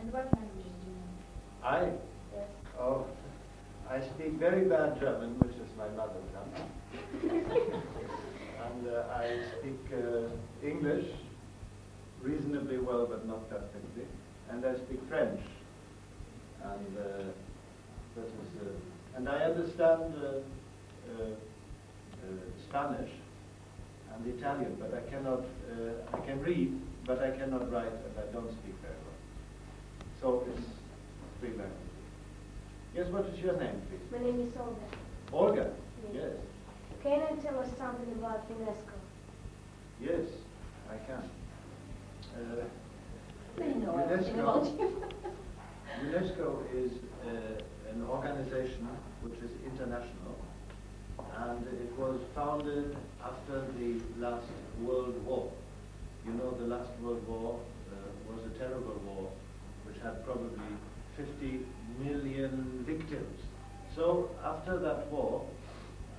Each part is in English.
And what language do you know? I? Yes. Oh, I speak very bad German, which is my mother tongue. And I speak English reasonably well, but not perfectly. And I speak French. And that is, and I understand Spanish and Italian, but I cannot. I can read, but I cannot write, and I don't speak very well. So it's three languages. Yes, what is your name, please? My name is Olga. Olga. Yes. Yes. Can you tell us something about Unesco? Yes, I can. We know everything about you. UNESCO is an organization which is international, and it was founded after the last World War. You know, the last World War was a terrible war which had probably 50 million victims. So after that war,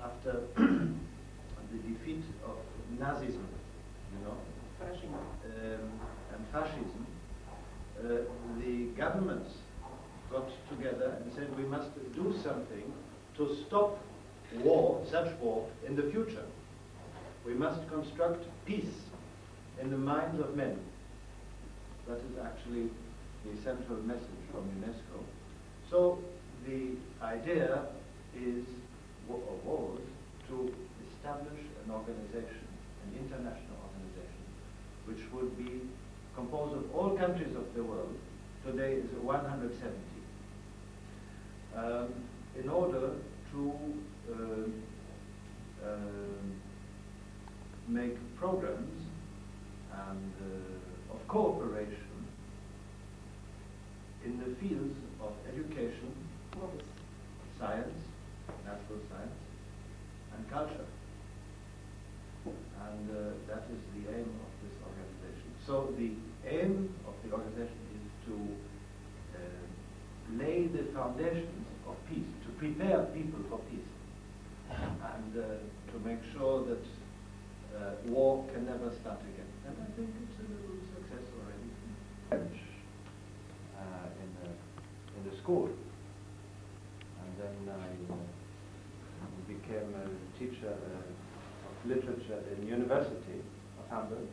after the defeat of Nazism, you know, and fascism, the governments got together and said we must do something to stop war, such war, in the future. We must construct peace in the minds of men. That is actually the central message from UNESCO. So the idea is, or was, to establish an organization, an international organization, which would be composed of all countries of the world. Today is 170. In order to make programs and of cooperation in the fields of education, science, natural science, and culture. And that is the aim of this organization. So the aim of the organization is to lay the foundations of peace, to prepare people for peace, and to make sure that war can never start again. And I think it's a little success already. French in the school, and then I became a teacher of literature in University of Hamburg,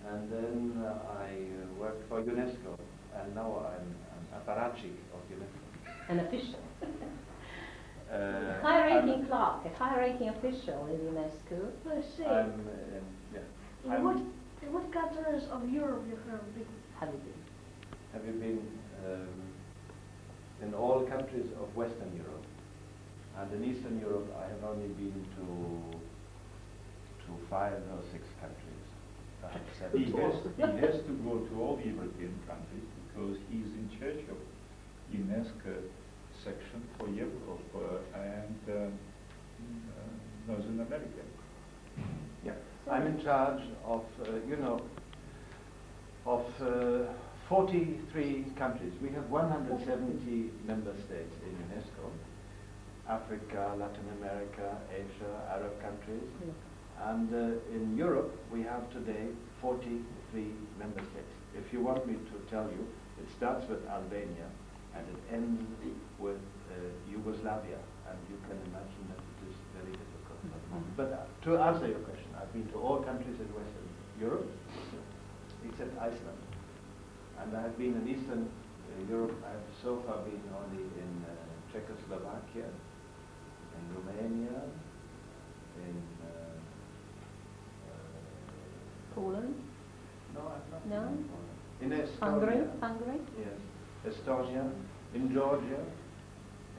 and then I worked for Unesco, and now I'm an apparatchik of Unesco. An official. High-ranking clerk, a high-ranking official in UNESCO. Let's see. Yeah. In what countries of Europe you have been? Have you been? Have you been in all countries of Western Europe? And in Eastern Europe, I have only been to 5 or 6 countries, perhaps 7. He has to go to all the European countries because he's in charge of UNESCO section for Europe and Northern America. Yeah, I'm in charge of, of 43 countries. We have 170 member states in UNESCO. Africa, Latin America, Asia, Arab countries. And in Europe, we have today 43 member states. If you want me to tell you, it starts with Albania and it ends with Yugoslavia. And you can imagine that it is very difficult. But to answer your question, I've been to all countries in Western Europe, except Iceland. And I have been in Eastern Europe. I have so far been only in Czechoslovakia, in Romania, in Poland? no, I've not No? been in Poland. In Estonia. Hungary? Hungary? Yes, Estonia, in Georgia,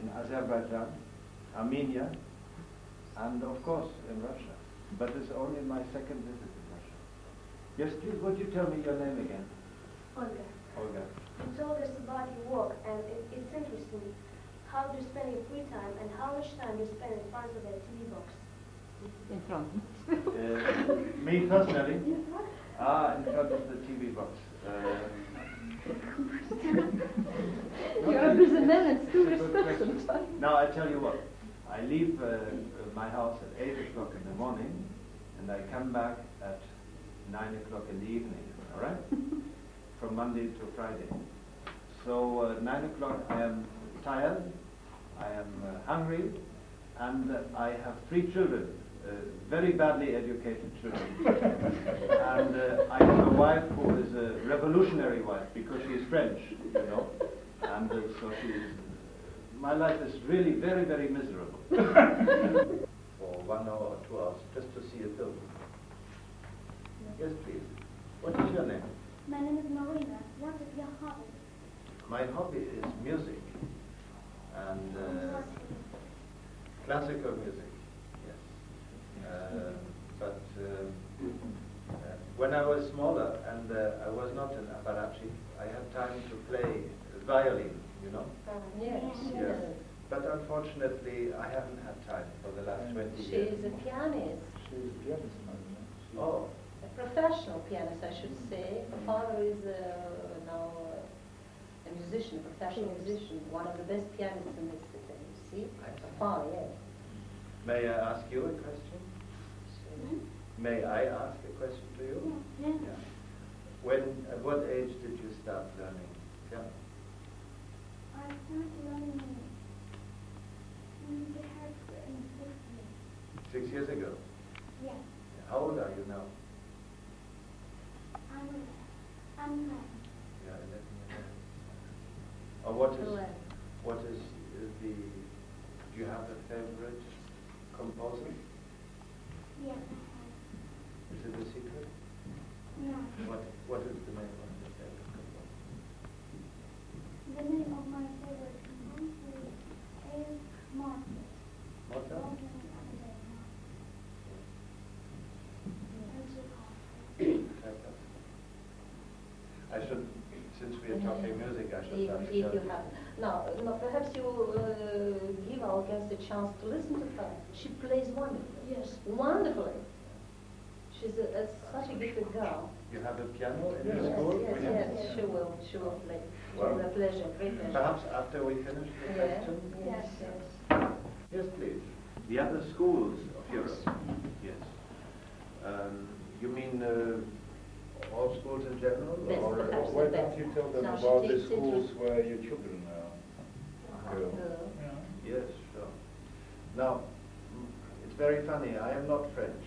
in Azerbaijan, Armenia, and of course in Russia. But it's only my second visit in Russia. Yes, please, would you tell me your name again? Olga. Olga. You told us about your work, and it's interesting. How do you spend your free time, and how much time do you spend in front of the TV box? In front. Me personally? in front of the TV box. You're a busy man, it's too It's a good restricted. question. Now I tell you what, I leave my house at 8 o'clock in the morning, and I come back at 9 o'clock in the evening, all right? From Monday to Friday. So 9 o'clock I am tired, I am hungry, and I have 3 children, very badly educated children. And I have a wife who is a revolutionary wife because she is French, you know. And so my life is really very, very miserable. For 1 hour or 2 hours just to see a film. Yes, please. What is your name? My name is Marina. What is your hobby? My hobby is music and classical music, yes. But when I was smaller and I was not an apparatchik, I had time to play violin, you know? Yes. Yes. But unfortunately, I haven't had time for the last 20 years. She's a pianist. She's a pianist, Marina. Oh, A professional pianist, I should say. Her father is now a musician, a professional musician, one of the best pianists in this city, you see? Her father, yes. may I ask you a question? May I ask a question to you? Yeah. At what age did you start learning piano? I started learning in the house in 6 years. 6 years ago. Yeah. How old are you now? I'm 9. Yeah, 11 years old. What is the, do you have a favorite composer? Yes, Is it a secret? I have. No. What is the name of your favorite composer? The name of my favorite composer is Mozart. Mozart? I should, since we are talking music, I should have If you have. Now, perhaps you give our guest a chance to listen to her. She plays wonderfully. Yes. Wonderfully. She's such a gifted girl. You have a piano in Yes, the school? yes, she will play. Well, With a pleasure, great pleasure. Perhaps after we finish the Yeah, question? yes, Yes. yes. Yes, please. The other schools of Europe? Yes. You mean all schools in general? Yes, Or perhaps. Why don't you tell them Now she about the takes schools interest. where your children go? Yeah. Yes, sure. Now, it's very funny. I am not French,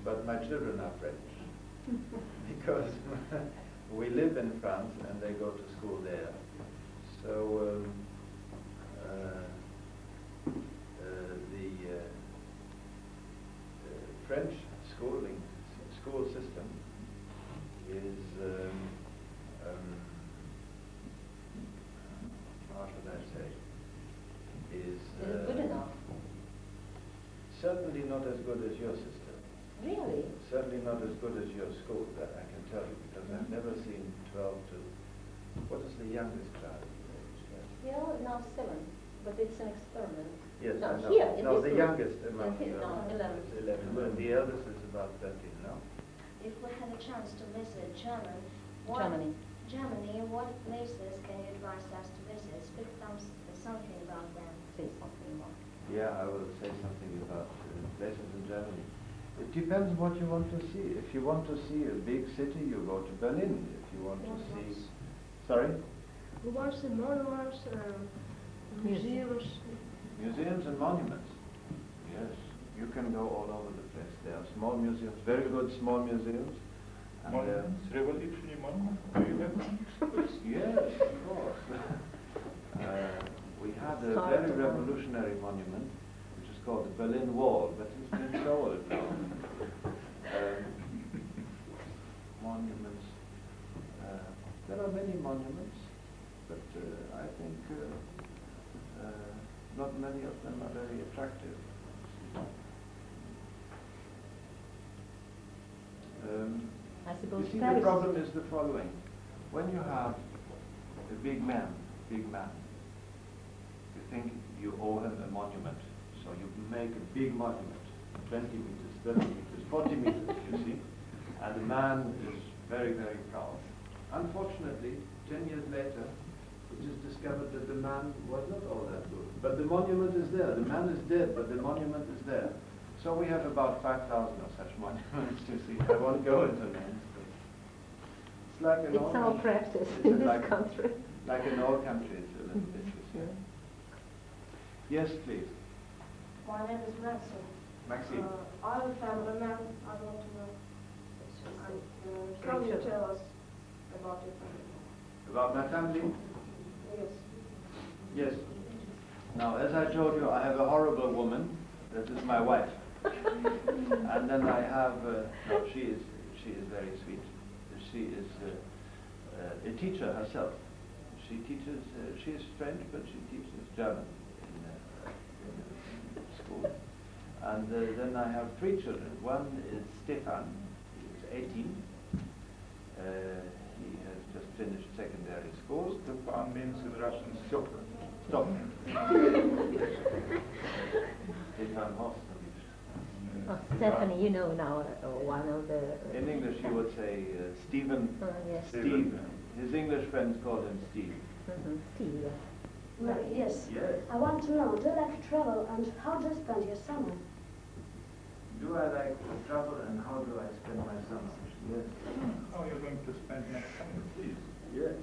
but my children are French. Because we live in France and they go to school there. So the French school system is how should I say? Is Good enough. certainly not as good as your system. Really? Certainly not as good as your school, that I can tell you, because I've never seen 12 to... What is the youngest child? Yeah, now 7, but it's an experiment. Yes, Now I know. here, in No, this the room. youngest among Here, you. no, 11. Is 11. And the eldest is about 13, no? If we had a chance to visit Germany, what places can you advise us to visit? Speak something about them. Say something more. Yeah, I will say something about places in Germany. It depends what you want to see. If you want to see a big city, you go to Berlin. If you want to see... Sorry? We want to see monuments, museums. Museums and monuments. Yes, you can go all over the place. There are small museums, very good small museums. And Monuments, revolutionary monuments. Do you have one? yes, of course. We had a very revolutionary monument, which is called the Berlin Wall, but it's been sold now. Monuments. There are many monuments, but I think not many of them are very attractive. I suppose You see, Paris. the problem is the following. When you have a big man, you think you owe him a monument. So you make a big monument, 20 meters, 30 meters, 40 meters, you see. And the man is very, very proud. Unfortunately, 10 years later, it is discovered that the man was not all that good. But the monument is there. The man is dead, but the monument is there. So we have about 5,000 of such monuments, you see. I won't go into names, but it's like an It's our ornament. practice It's in this like- country. like in all countries, a little bit this year. Yes, please. My name is Maxim. Maxime. I'm a family man. I want to know. Can you tell us about your family? About my family? Yes. Yes. Now, as I told you, I have a horrible woman. That is my wife. And then I have, no, she is very sweet. She is a teacher herself. She teaches, she is French, but she teaches German in school. And then I have 3 children. One is Stefan, he is 18. He has just finished secondary school. Stefan means in Russian stop. Stop. Stefan Horst. Oh, Stephanie, you know now one of the... In English you would say Stephen. Yes. Steve. His English friends called him Steve. Steve, yes. Well, yes. Yes. I want to know, do you like to travel and how do you spend your summer? Do I like to travel and how do I spend my summer? Yes. How are you going to spend next summer, please? Yes.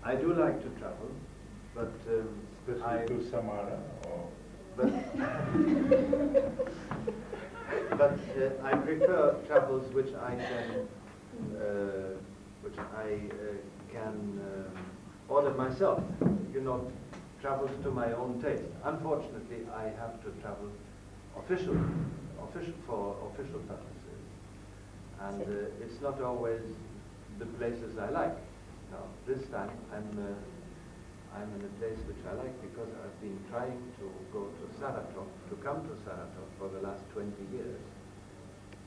I do like to travel, but Especially to Samara or... but I prefer travels which I can order myself. You know, travels to my own taste. Unfortunately, I have to travel for official purposes, and it's not always the places I like. Now, this time I'm in a place which I like because I've been trying to go to Saratov, to come to Saratov for the last 20 years.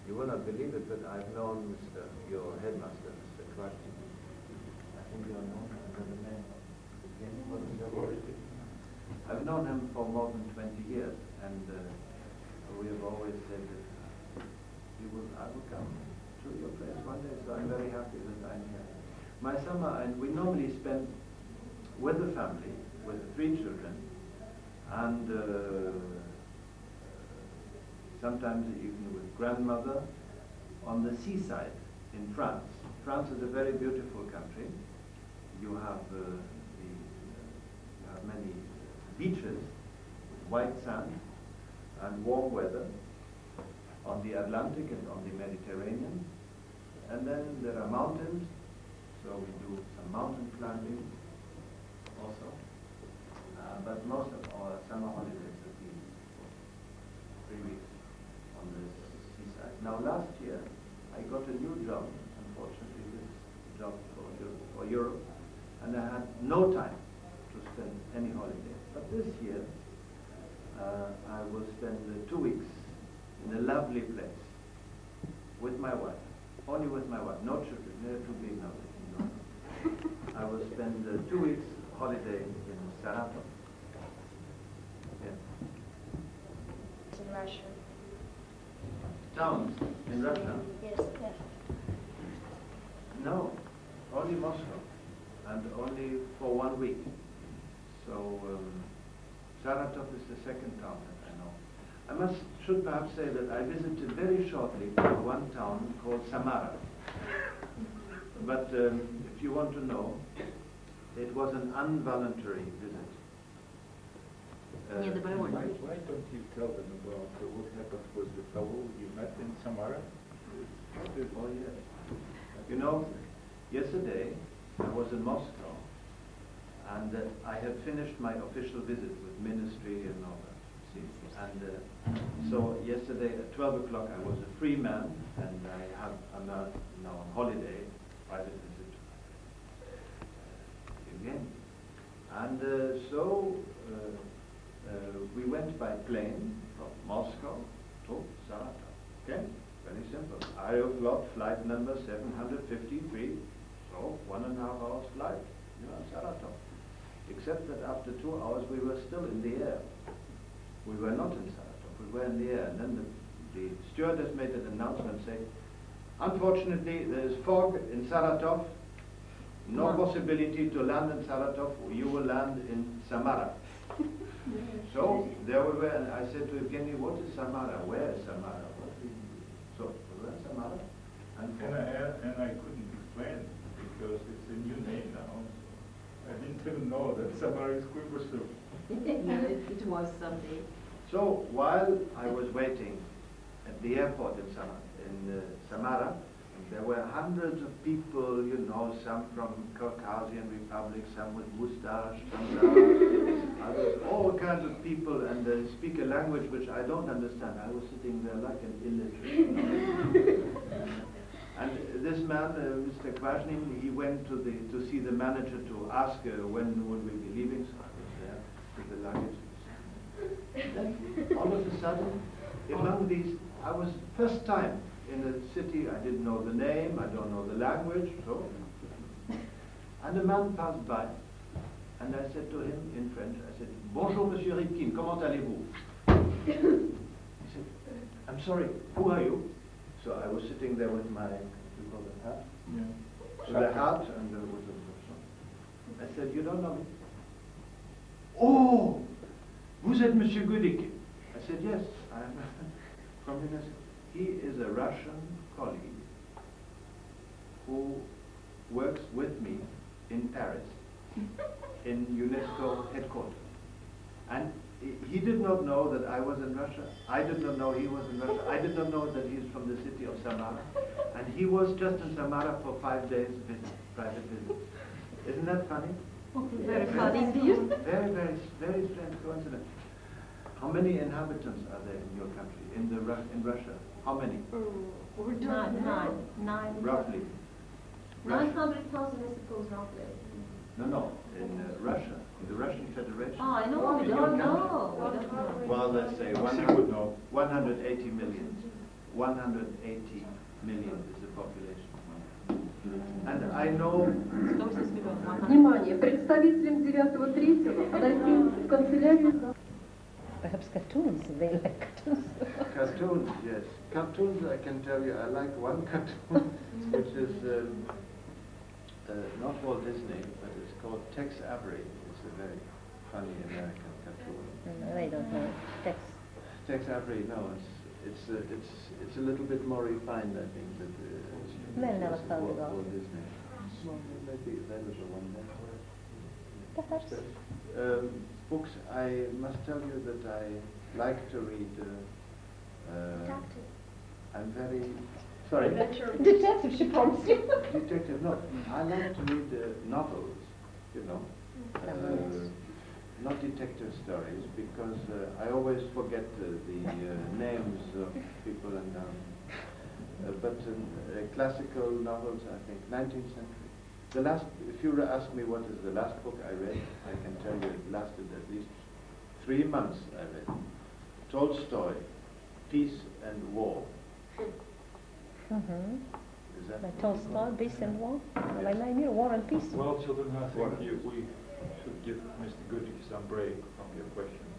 You will not believe it, but I've known your headmaster, Mr. Kvarty. I think you know another name. What is your voice? I've known him for more than 20 years, and we have always said that I will come to your place one day, so I'm very happy that I'm here. My summer, and we normally spend with the family, with the 3 children, and sometimes even with grandmother, on the seaside in France. France is a very beautiful country. You have many beaches with white sand and warm weather on the Atlantic and on the Mediterranean. And then there are mountains, so we do some mountain climbing also. But most of our summer holidays have been 3 weeks on the seaside. Now last year I got a new job, unfortunately this job for Europe, and I had no time to spend any holiday. But this year I will spend 2 weeks in a lovely place with my wife, only with my wife, no children, they're too big now. No. I will spend 2 weeks holiday in Saratov. Yeah. In Russia. Towns in Russia? Yes. Yes. No, only Moscow, and only for 1 week. So Saratov is the second town that I know. I should perhaps say that I visited very shortly one town called Samara. But if you want to know, it was an involuntary visit. Why don't you tell them about what happened with the fellow you met in Samara? Oh yes. You know, yesterday I was in Moscow, and I had finished my official visit with ministry and all that. See, and so yesterday at 12 o'clock I was a free man, and I'm now on holiday, private visit again. And so we went by plane from Moscow to Saratov. Okay, very simple. Aeroflot flight number 753. So 1.5 hours flight. You know, Saratov. Except that after 2 hours we were still in the air. We were not in Saratov. We were in the air. And then the stewardess made an announcement saying, unfortunately, there is fog in Saratov. No possibility to land in Saratov. You will land in Samara. So there we were, and I said to Evgeny, what is Samara? Where is Samara? So we were in Samara. And I couldn't explain didn't know that Samara is Kuibushru. Yeah, it was someday. So while I was waiting at the airport in Samara, there were hundreds of people, you know, some from Caucasian republics, some with moustache, some others, all kinds of people, and they speak a language which I don't understand. I was sitting there like an illiterate. And this man, Mr. Kvasnin, he went to see the manager to ask when would we be leaving, so I was there with the luggage. Then all of a sudden, among these, I was first time in a city, I didn't know the name, I don't know the language, so. And a man passed by, and I said to him in French, I said, "Bonjour, Monsieur Ripkin, comment allez-vous?" He said, "I'm sorry, who are you?" So I was sitting there with my, you call it hat? Yeah. With the hat and with the, I said, "You don't know me?" "Oh, vous êtes Monsieur Gudik?" I said, "Yes, I'm from Junesco." He is a Russian colleague who works with me in Paris, in UNESCO headquarters. And he did not know that I was in Russia. I did not know he was in Russia. I did not know that he's from the city of Samara. And he was just in Samara for 5 days visit, private visit. Isn't that funny? Very funny indeed. Very, very, very strange coincidence. How many inhabitants are there in your country, in Russia? How many? Nine. Roughly. 900,000, I suppose, roughly. No, in Russia, in the Russian Federation. Oh, I know, we don't know. We don't know. Well, let's say She would know. 180 million. 180 million is the population. And I know... Внимание, представителям 9-3 подойти в канцелярию. Perhaps cartoons, they like cartoons. Cartoons, yes. Cartoons, I can tell you, I like one cartoon, which is not Walt Disney, but it's called Tex Avery. It's a very funny American cartoon. No, I don't know. Tex. Tex Avery, no, it's a little bit more refined, I think, that Walt Disney. Well, maybe that was the one there. Perhaps. Books, I must tell you that I like to read. I'm very sorry. Detective, she promised you. Detective, no. I like to read novels, you know. Not detective stories, because I always forget the names of people and but classical novels, I think, 19th century. The last, if you ask me what is the last book I read, I can tell you it lasted at least 3 months I read. Tolstoy, Peace and War. Is that By Tolstoy, Peace and War? Well, I know you, War and Peace. Well, children, I think we should give Mr. Gudik some break from your questions.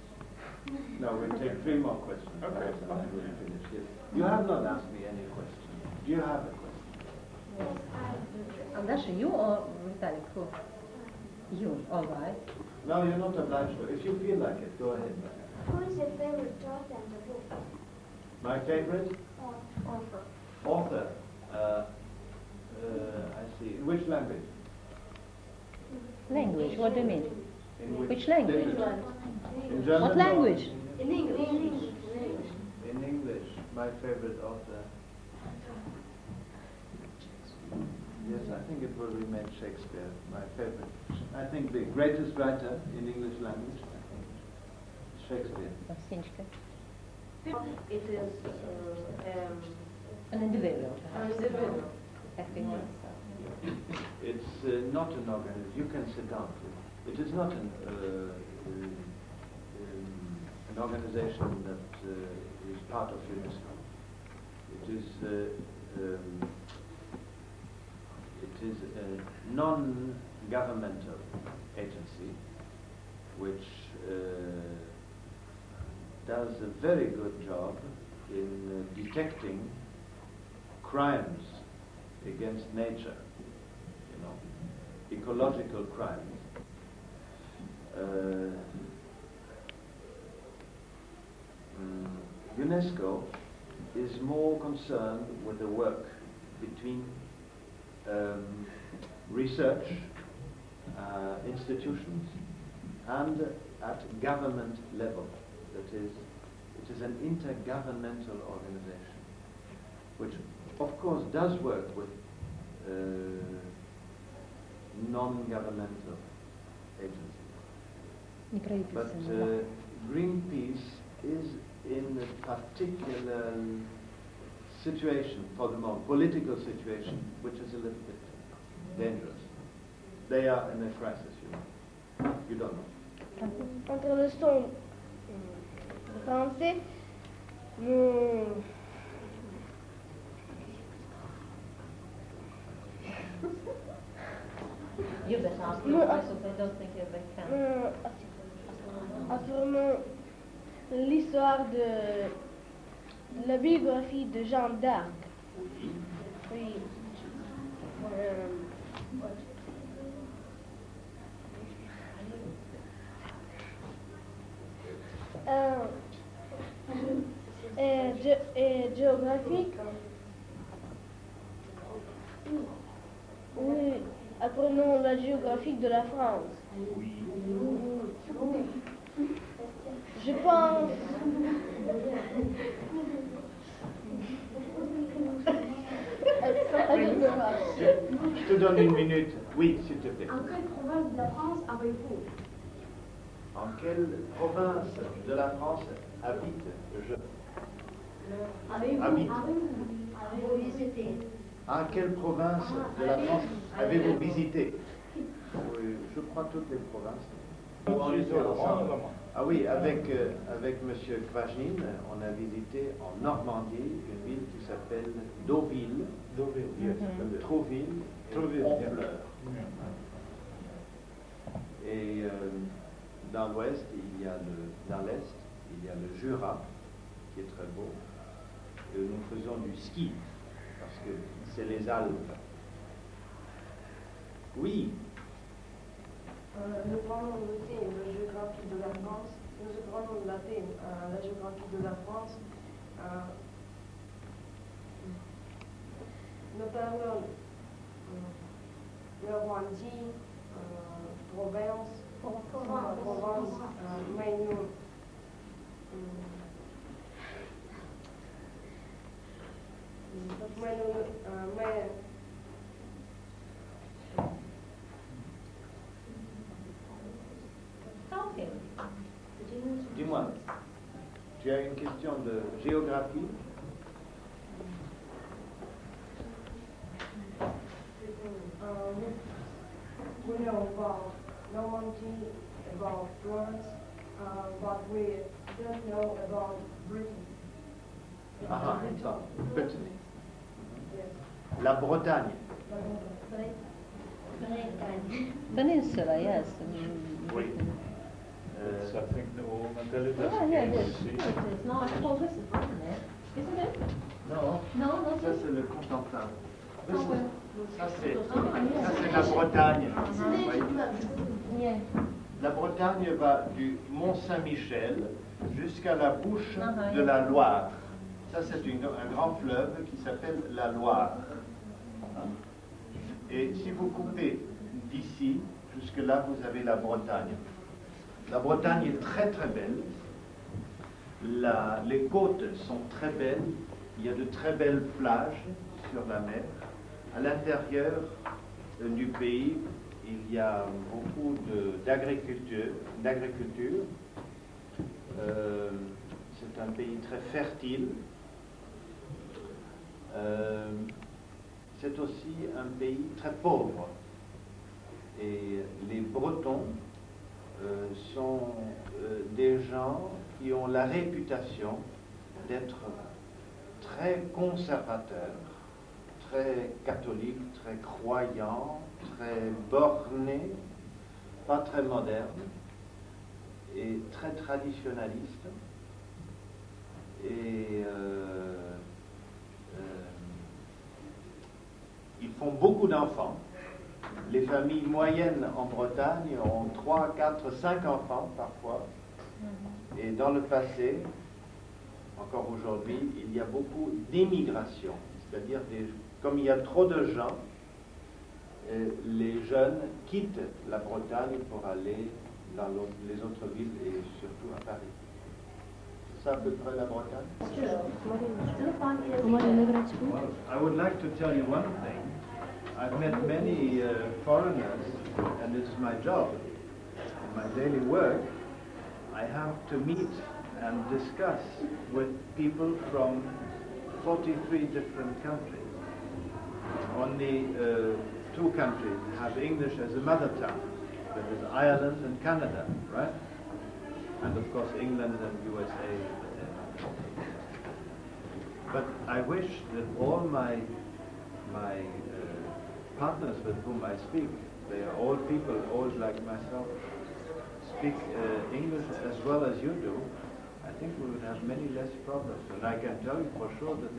No, we'll take 3 more questions. Okay. Fine. We'll finish. Yes. You have not asked me any question. Do you have a question? Yes, Andasha, you or Vitalik? Who? You, all right. No, you're not obliged to. If you feel like it, go ahead. who is your favorite author in the book? My favorite Author. author. I see. In which language? Language, what do you mean? In Which language? In German? What language? In English. In English. My favorite author. Yes, I think it will remain Shakespeare, my favorite. I think the greatest writer in English language, I think, is Shakespeare. Sinchka. It is An individual. individual. Acting on itself. It's not an organization. You can sit down. It is not an organization that is part of UNESCO. It is a non-governmental agency which does a very good job in detecting crimes against nature, you know, ecological crimes. UNESCO is more concerned with the work between research institutions and at government level. That is, it is an intergovernmental organization, which of course does work with non-governmental agencies. But Greenpeace is in a particular situation for the moment, political situation, which is a little bit dangerous. They are in a crisis, you don't know. Entre le son français, You better ask your myself, I don't think you ever can. Apprenons l'histoire de la biographie de Jeanne d'Arc. Oui. Géographique. Oui. Apprenons la géographie de la France. Oui. Je pense. Je te donne une minute. Oui, s'il te plaît. En quelle province de la France avez-vous? En quelle province de la France habite-je? Avez-vous visité? À quelle province de la France avez-vous visité? Oui, je crois toutes les provinces. On était ensemble. Ah oui, avec Monsieur Kvajnin, on a visité en Normandie une ville qui s'appelle Deauville, Trouville et Honfleur. Et dans l'ouest, dans l'est, il y a le Jura, qui est très beau. Et nous faisons du ski, parce que c'est les Alpes. Oui. Nous prenons le thème, la géographie de la France. Nous prenons la thème, la géographie de la France. Nous parlons Normandie, Provence, mais nous Dis-moi, tu as une question de géographie? We know about Normandy, about France, but we don't know about Britain. Ah, Britain. Yes. La Bretagne. Peninsula, yes. Oui. It's, I think, all Natalie Yeah, yes. It is. No, I suppose this is Britain, isn't it? Non, No, not ça this. c'est le Constantin. Oh, well. Ça c'est la Bretagne. Oui. Yeah. La Bretagne va du Mont Saint-Michel jusqu'à la bouche Uh-huh. de la Loire. Ça c'est un grand fleuve qui s'appelle la Loire. Et si vous coupez d'ici jusque là, vous avez la Bretagne. La Bretagne est très très belle. Les côtes sont très belles. Il y a de très belles plages sur la mer. À l'intérieur du pays, il y a beaucoup d'agriculture. C'est un pays très fertile. C'est aussi un pays très pauvre. Et les Bretons sont des gens qui ont la réputation d'être très conservateurs, très catholiques, très croyants, très bornés, pas très modernes, et très traditionnalistes. Et ils font beaucoup d'enfants. Les familles moyennes en Bretagne ont 3, 4, 5 enfants parfois. Et dans le passé, encore aujourd'hui, il y a beaucoup d'émigration. C'est-à-dire, comme il y a trop de gens, les jeunes quittent la Bretagne pour aller dans les autres villes et surtout à Paris. C'est ça à peu près la Bretagne? Well, I would like to tell you one thing. I've met many foreigners, and this is my job. In my daily work, I have to meet and discuss with people from 43 different countries. Only two countries have English as a mother tongue. That is Ireland and Canada, right? And of course England and USA. But I wish that all my partners with whom I speak, they are all people, old like myself, speak English as well as you do. I think we would have many less problems. And I can tell you for sure that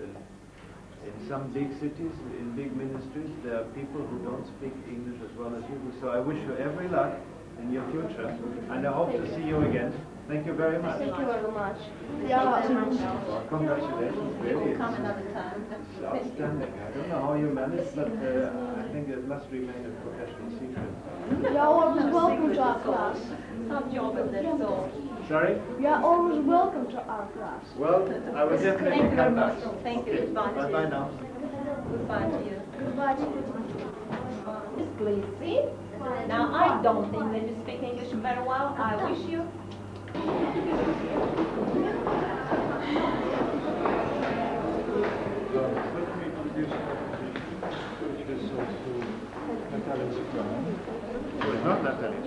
in some big cities, in big ministries, there are people who don't speak English as well as you do. So I wish you every luck in your future, and I hope to see you again. Thank you very much. Thank you very much. Well, congratulations, really. Come another time. It's outstanding. I don't know how you managed, but I think it must remain a professional secret. You are always welcome to our class. Some job in that store. Sorry? You are always welcome to our class. Well, I will definitely Thank you very come much. back. Thank you. Okay. Goodbye to Bye-bye you. now. Goodbye to you. Goodbye to you. Miss Gleason, see? Now, I don't think that you speak English very well. I wish you. Let me introduce which is also Natalia's friend. It's not Natalie.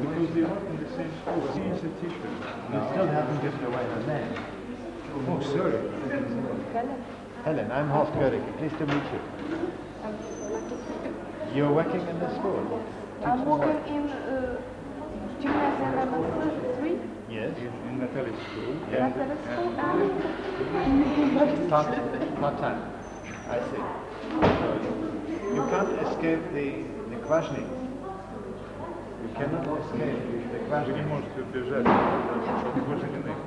Because they work in the same school. She is a teacher. You still haven't given away her name. Oh, sorry. Helen, I'm Horst Gödicke. Pleased to meet you. You're working in the school? I'm working in gymnasium 3. Yes. In Natalia's school. Natalia's school Part-time. I see. So you can't escape the questioning. You cannot escape the Вы не questioning. можете убежать от выжиленных.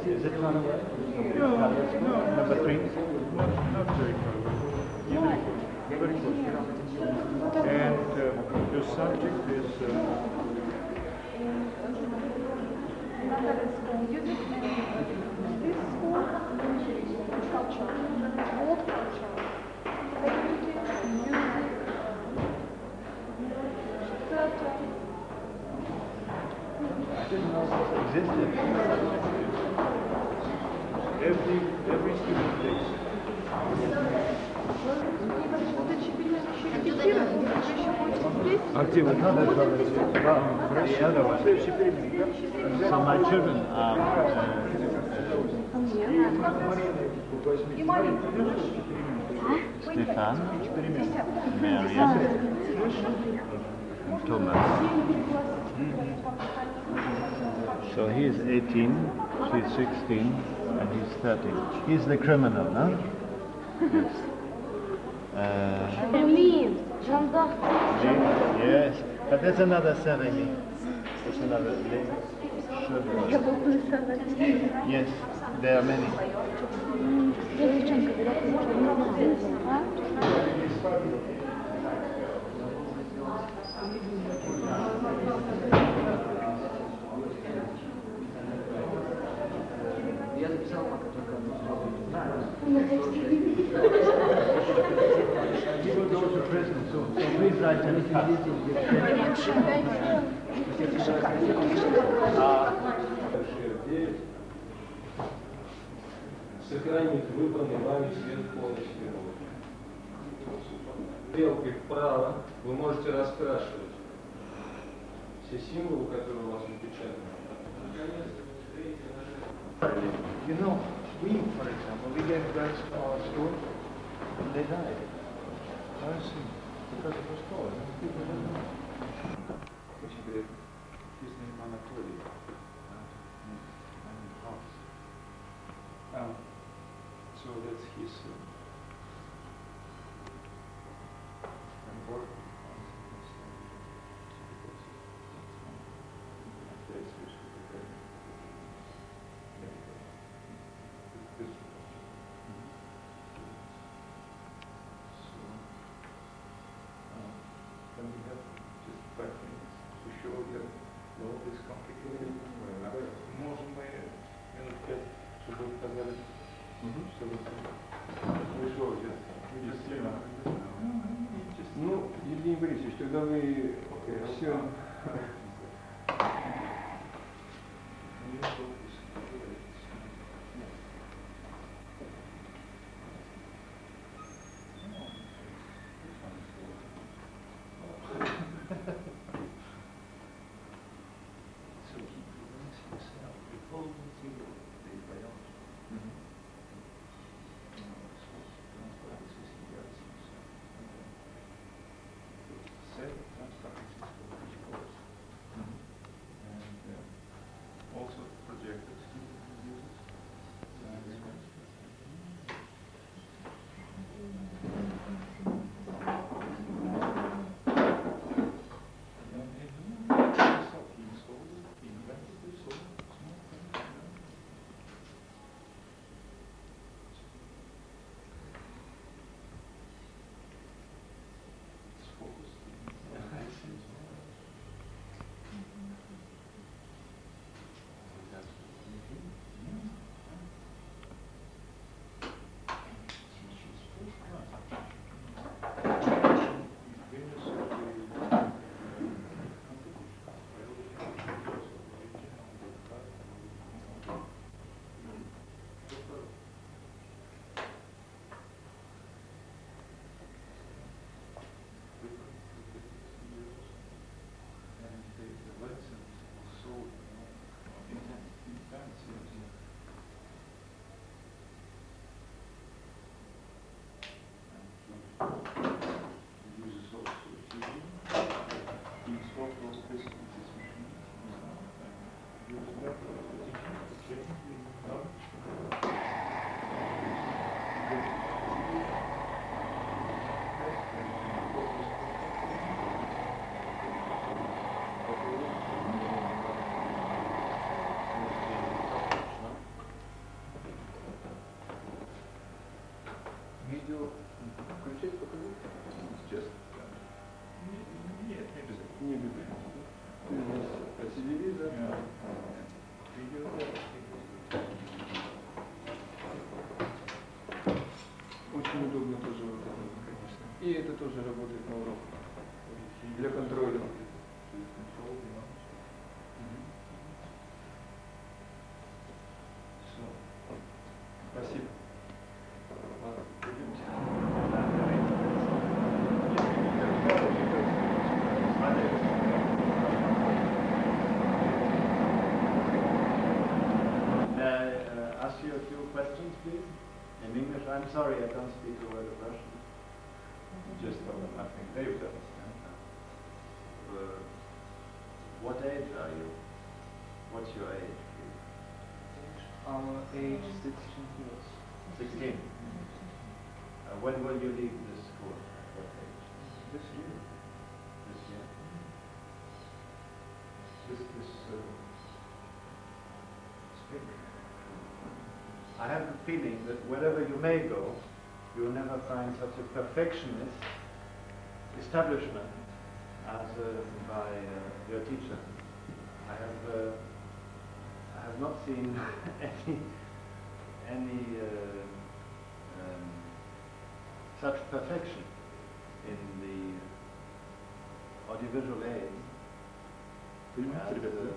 Is it far away? No. Number 3? Not very far away. Very close. And your subject is Natalia's school music. This school culture, old culture, painting, music, theater. I didn't know this existed. every student takes it. The other one. So my children are Stefan, Marian, and Thomas. So he is 18, she's 16, and he's 13. He's the criminal, no? Yes. Yes, but there's another Seremi. There's another Yes, there are many. He will go to prison soon, so please write him. Сохранить выбранный вами цвет полностью. Стрелкой вправо вы можете раскрашивать все символы, которые у вас напечатаны. You know, we, for example, we gave birth to our school, and they died. I see. Because it was cold. People didn't know. His name Anatoly. So that's his work. Это вы все. Видео включать показать? Сейчас. Нет, не обязательно. Не обязательно. По телевизору. Видео. Очень удобно тоже, конечно. И это тоже работает на уроках. Для контроля. Спасибо. Ask you a few questions, please? In English, I'm sorry, I don't speak a word of Russian. Just nothing. They would understand. What age are you? What's your age, please? Our age 16 years. 16. When will you leave this school? What age? This year. This year? This spring. I have the feeling that wherever you may go, you'll never find such a perfectionist establishment as by your teacher. I have not seen any such perfection in the audiovisual aid. Понимаете, ребята?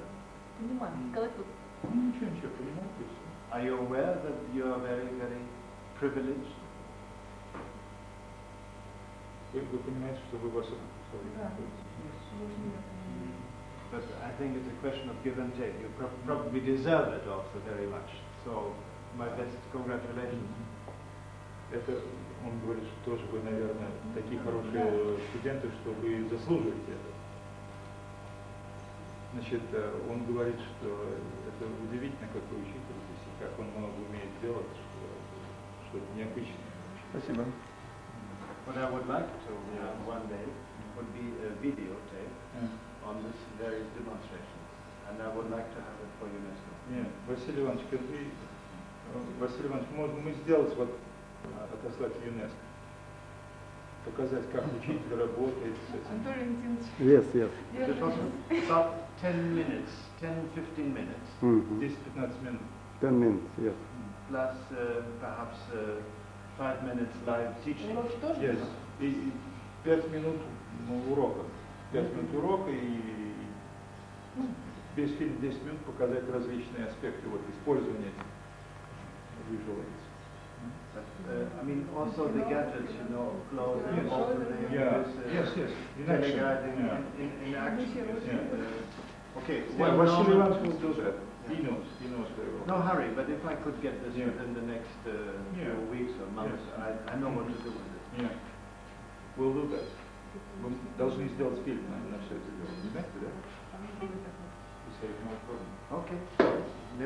Понимаю. Сказать вот. Ничего, понимаете? Are you aware that you are very, very privileged? Вы понимаете, что вы в особом положении находитесь? But I think it's a question of give and take. You probably deserve it also very much. So, my best congratulations. Это, он говорит, что тоже вы, наверное, такие хорошие студенты, что вы заслуживаете это. Значит, он говорит, что это удивительно, какой учитель здесь, и как он много умеет делать, что это необычно. Спасибо. What I would like to one day would be a videotape on this various demonstrations, and I would like to have it for UNESCO. Нет, Василий Иванович, Василий Иванович, можем мы сделать, вот, отослать в ЮНЕСКО, показать, как учитель работает с этим. Yes, yes. Is it possible? About 10 minutes, 10-15 minutes, 10-15 минут. 10 minutes, yes. plus perhaps 5 minutes live teaching. Yes. И 5 минут урока. 5 минут урока и весь фильм 10 минут показать различные аспекты вот, использования visual aids. I mean, also the gadgets, you know, clothing, opening, Yeah. this, Yes. In action. teleguiding, Yeah. in action. Yeah. Okay, Well, well, Vasily Norman, Ivанович will do that. He knows very well. no hurry, but if I could get this within the next Yeah. few weeks or months, Yes. I know what to do with it. Yeah. We'll do that. Мы должны сделать фильм на все это дело. Не знаете, да? You say no problem. Okay,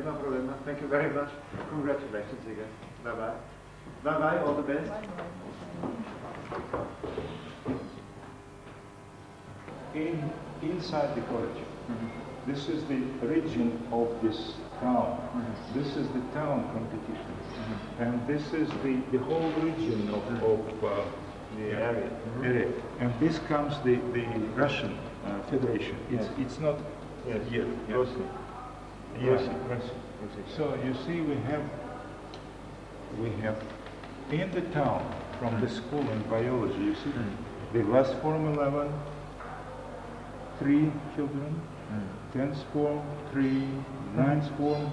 no problem. Thank you very much. Congratulations again. Bye-bye. Bye-bye, all the best. Inside the college, this is the region of this town. This is the town competition. And this is the whole region of the area. And this comes the Russian Federation. It's not here. Russia. Yes, Russia. So you see, we have in the town from the school in biology. You see, the last Form 11, 3 children, 10th form, 3, 9th form,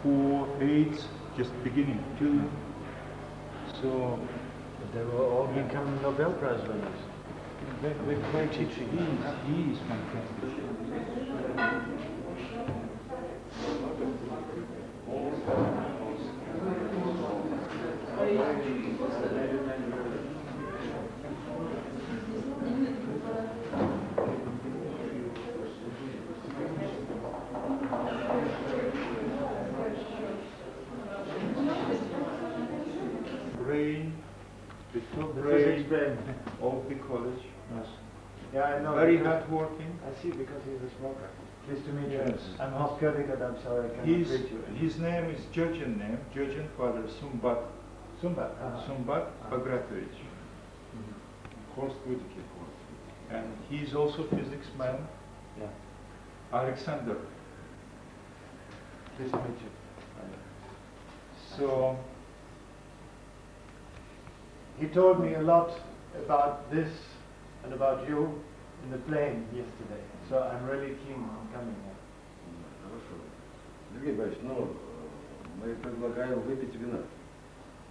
4, 8, just beginning 2. So They will all become Nobel Prize winners. with my teaching, he is fantastic. Brain, the top brain of the college. Yes. Yeah, I know. Very because- hardworking. I see, because he's a smoker. Pleased to meet you. Yes. I'm Hoskirdik, and I'm sorry I cannot greet you. His name is Georgian name, Georgian father, Sumbat. Sumbat. Sumbat Bagratovich. Horst Whitaker. And he's also physics man, Yeah. Alexander. Pleased to meet you. So, He told me a lot about this and about you in the plane yesterday. So I'm really keen on coming here. Хорошо. Сергей Борисович, ну, мы предлагаем выпить вина.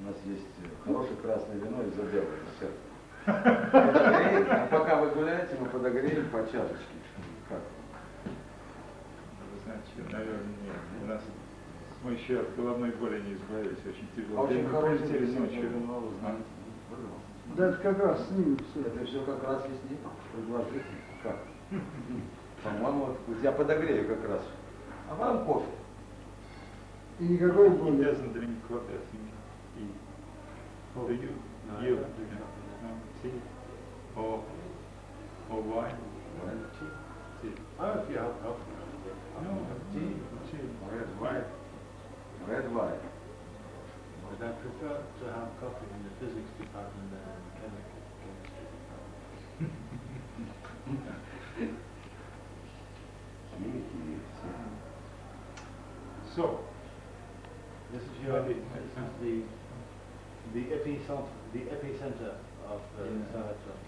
У нас есть хорошее красное вино из-за белого десерта. Подогреем, а пока вы гуляете, мы подогреем по чашечке. Как? вы знаете, наверное, нет. У нас мы еще от головной боли не избавились, очень тяжело. Очень Мы хорошее прилетели десертное ночью. вино, вы знаете. Пожалуйста. Да это как раз с ним все. Это все как раз и с ним. Предложите. Как? По-моему, вот я подогрею как раз. А вам кофе? И никакой He боли. doesn't drink coffee, I think. Do you? No, You? I don't drink coffee. No, tea? Or wine? Wine. Tea. Oh, if you have coffee. No, tea. Tea. Red wine. Red wine. But I prefer to have coffee in the physics department than in the chemistry department. Химики все. So, This is the epicenter of Saratov,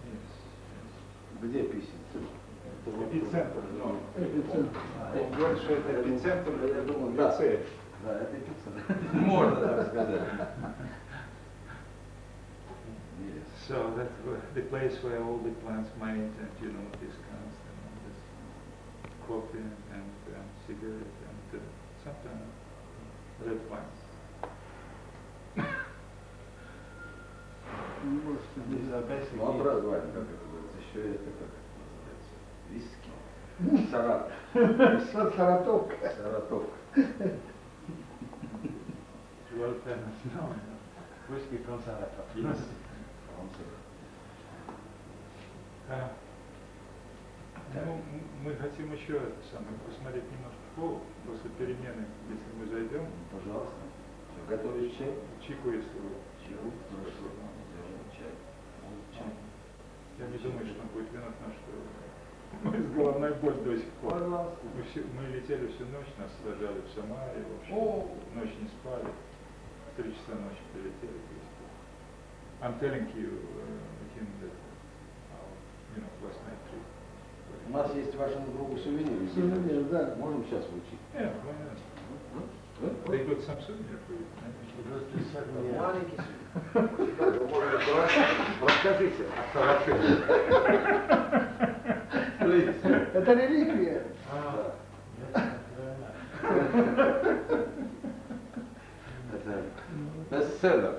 yes. Где писец? Эпицентр, но. Эпицентр. Он говорит, что это эпицентр, Я думал, да. лицея. Да, это эпицентр. Можно так сказать. Yes. So that's the place where all the plants made, and you know, discounts and all this coffee and cigarette and sometimes red wine. These are basically Ну, образование, как это говорится, еще это как это называется? Виски. Саратов. Саратовка. Саратовка. well famous now. Whiskey from Saratov. Yes. Ну, мы хотим еще это самое, посмотреть немножко пол после перемены, если мы зайдем. Пожалуйста. Готовишь чай? Чайку, если вы. Чайку? Хорошо. Чай. Чай. Я не думаю, что он будет виноват, потому что мы с головной боль до сих пор. Мы летели всю ночь, нас сажали в Самаре, в общем, ночь не спали. 3 часа ночи прилетели. I'm telling you, him that our У нас есть вашему другу сувенир. Сувенир, да. Можем сейчас вручить. Yeah, why not? They got some souvenir for you. Маленький сувенир. Расскажите о совершенстве. Это реликвия. Это бестселлер.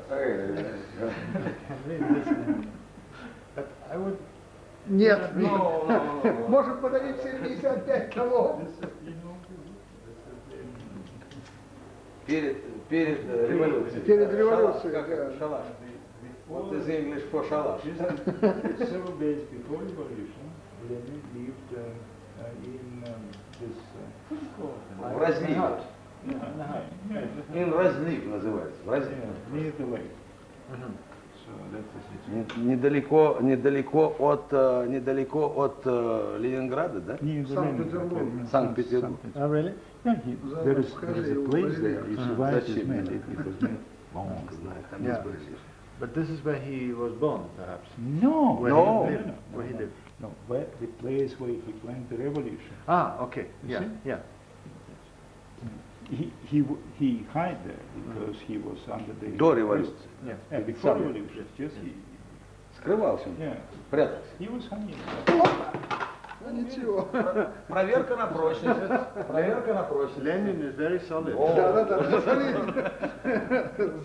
Нет, может подарить 75 кого. Перед революцией. Перед революцией, Шалаш, да. как шалаш. What is English for шалаш? Several days before revolution, Lenin lived in this. В разливе. In разлив называется. В разлив. Near the lake. So that's the situation. Недалеко от Ленинграда, да? Санкт-Петербург. Санкт-Петербург. Oh, really? Yeah, there is a place there. It's why it is made. It was made long ago. Yeah. But this is where he was born, perhaps. No, Where No. he lived. Where he lived. No, where the place where he planned the revolution. Ah, okay. You Yeah, see? yeah. He hid there because he was under the. До революции. Yeah, before revolution. Yes, he. Скрывался, Yeah, прятался. he was hiding. Ну ничего. Проверка на прочность. Проверка на прочность. Lenin is very solid. Да, посмотрите.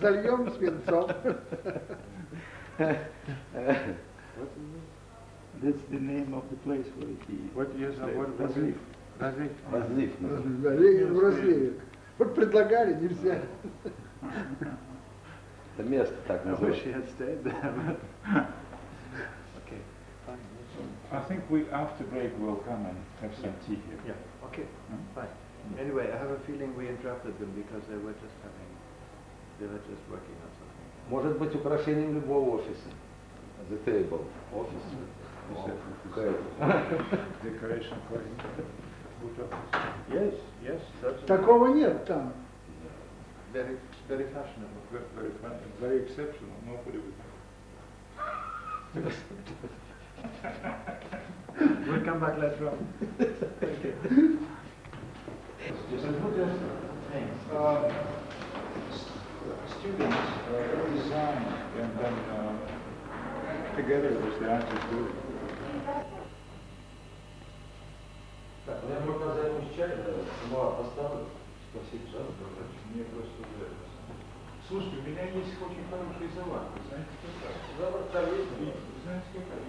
Зальем свинцом. That's the name of the place where he. What years are what? Разлив. Razif. Разлив. Да, Ленин в разливе. Вот предлагали, не взяли. Это место так I wish называется. he had stayed there. Okay, fine. I think we after break will come and have some tea here. Yeah, okay, fine. Anyway, I have a feeling we interrupted them because they were just working on something. Может быть украшением любого офиса. The table. Офис. Decoration for him. Yes, yes, certainly. Такого нет там. Very, very fashionable. Very funny, very exceptional. Nobody would. We'll come back later on. Thank you. Students design and then together with the artist do it. Так, я пока займусь чаем, самовар поставлю. Спасибо. Мне просто нравится. Слушайте, у меня есть очень хороший завар. Вы знаете, какой? Завар там есть? Знаете, какой?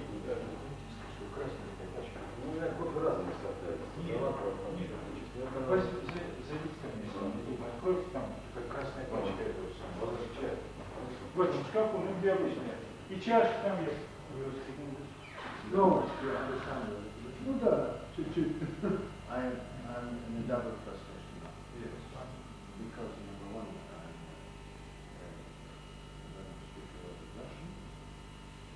Что красная картошка. Ну, я хоть разные составляю. Зайдите ко мне, какой там красная пачка этого самого чая. В этом шкафу, ну, где обычно. И чашки там есть. Ну, ну да, чуть-чуть. I'm in a double frustration now. Yes. Because number one, I'm learning to speak a lot of Russian,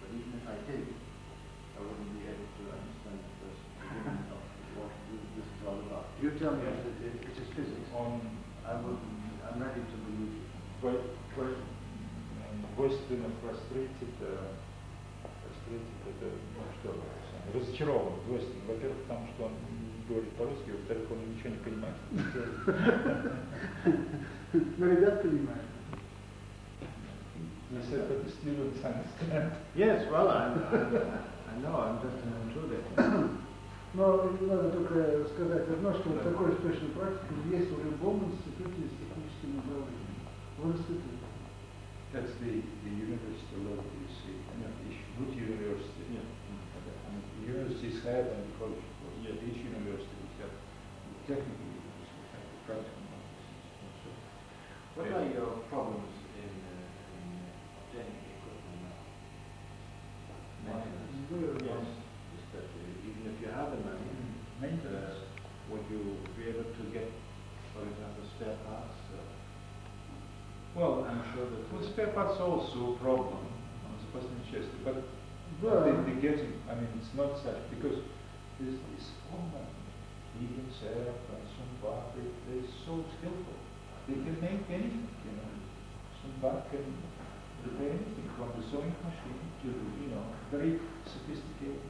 but even if I did, I wouldn't be able to understand the first beginning of what this is all about. You tell me that it is physics. I'm ready to believe you. Двойственно frustrated, это, ну что, разочарован, двойственно. Во-первых, потому что он говорит по-русски, во-вторых, он ничего не понимает. Но ребят понимают. He said that the students understand. Yes, well, I know, I'm just an intruder. Но надо только сказать одно, что такой источник практики есть в любом институте с техническим направлением. В институте. That's the university level, you see. Good university. Universities have and college. Each university would have technical universities, have practical universities. What are your problems in obtaining equipment now? Maintenance. Yes. Especially, even if you have the money, Maintenance. would you be able to get, for example, spare parts? Well, I'm sure that well, spare parts are also a problem on the personal chest, but Да. they getting, I mean, it's not such, because there's this woman, even Sarah, Sunbach, they're so skillful. They can make anything, you know. Sunbach can repair anything, from the sewing machine to, you know, very sophisticated.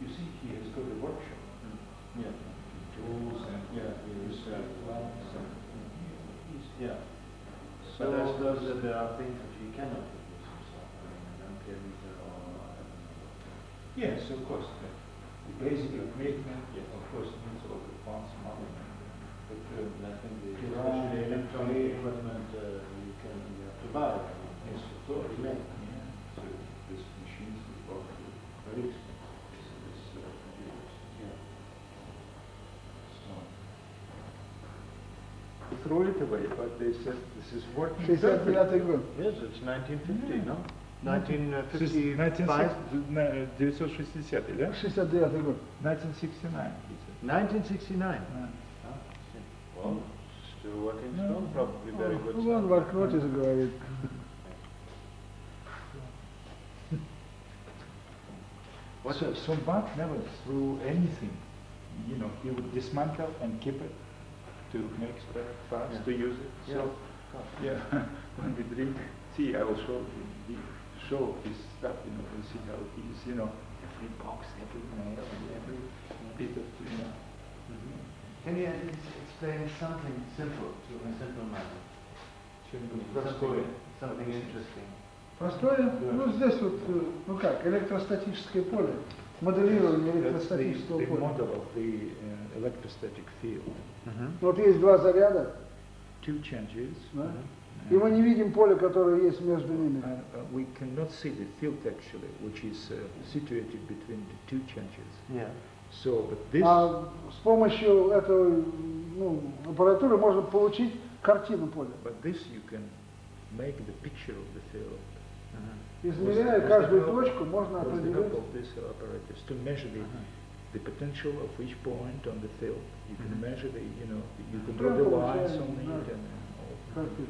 you see, he has got a workshop. Yeah. Tools and Yeah, plants and yeah. So But I suppose that there are things that you cannot produce yourself. I mean, an amphimeter or I don't know. yes, of course. The basic equipment, yes, of course, needs all the parts, model. But And I think the Iran, especially electronic Iran, equipment you have to buy. I mean, yes, of course. Yeah. So this machines is probably very expensive. This computers. Yeah. So they throw it away, but they said this is working. 69 год. Yes, it's 1950, no? This is 1955? 1960, да? 69 год. 1969, he said. 1969. Yeah. Well, still working strong, probably very good. Ну, он в Аркноте заговорит. So Bach never threw anything. You know, he would dismantle and keep it to make spare parts, Yeah. to use it. Yeah. So, yeah, when we drink tea, I will show his stuff, you know, and see how he's, you know, every box, every nail, and every bit of, you know. Can you explain something simple to a simple man? Something interesting. Простое? Ну, здесь вот, ну как, электростатическое поле. Моделирование That's электростатического the поля. model of the electrostatic field. Вот есть два заряда, Two changes. да? И мы не видим поле, которое есть между ними. And we cannot see the field actually, which is situated between the two changes. Yeah. So, but this, А с помощью этой аппаратуры можно получить картину поля. but this you can make the picture of the field. Измеряя каждую точку, можно What's the определить. help of this apparatus to measure the potential of each point on the field. You can measure the, you know, you can draw the lines on it and all. Картину.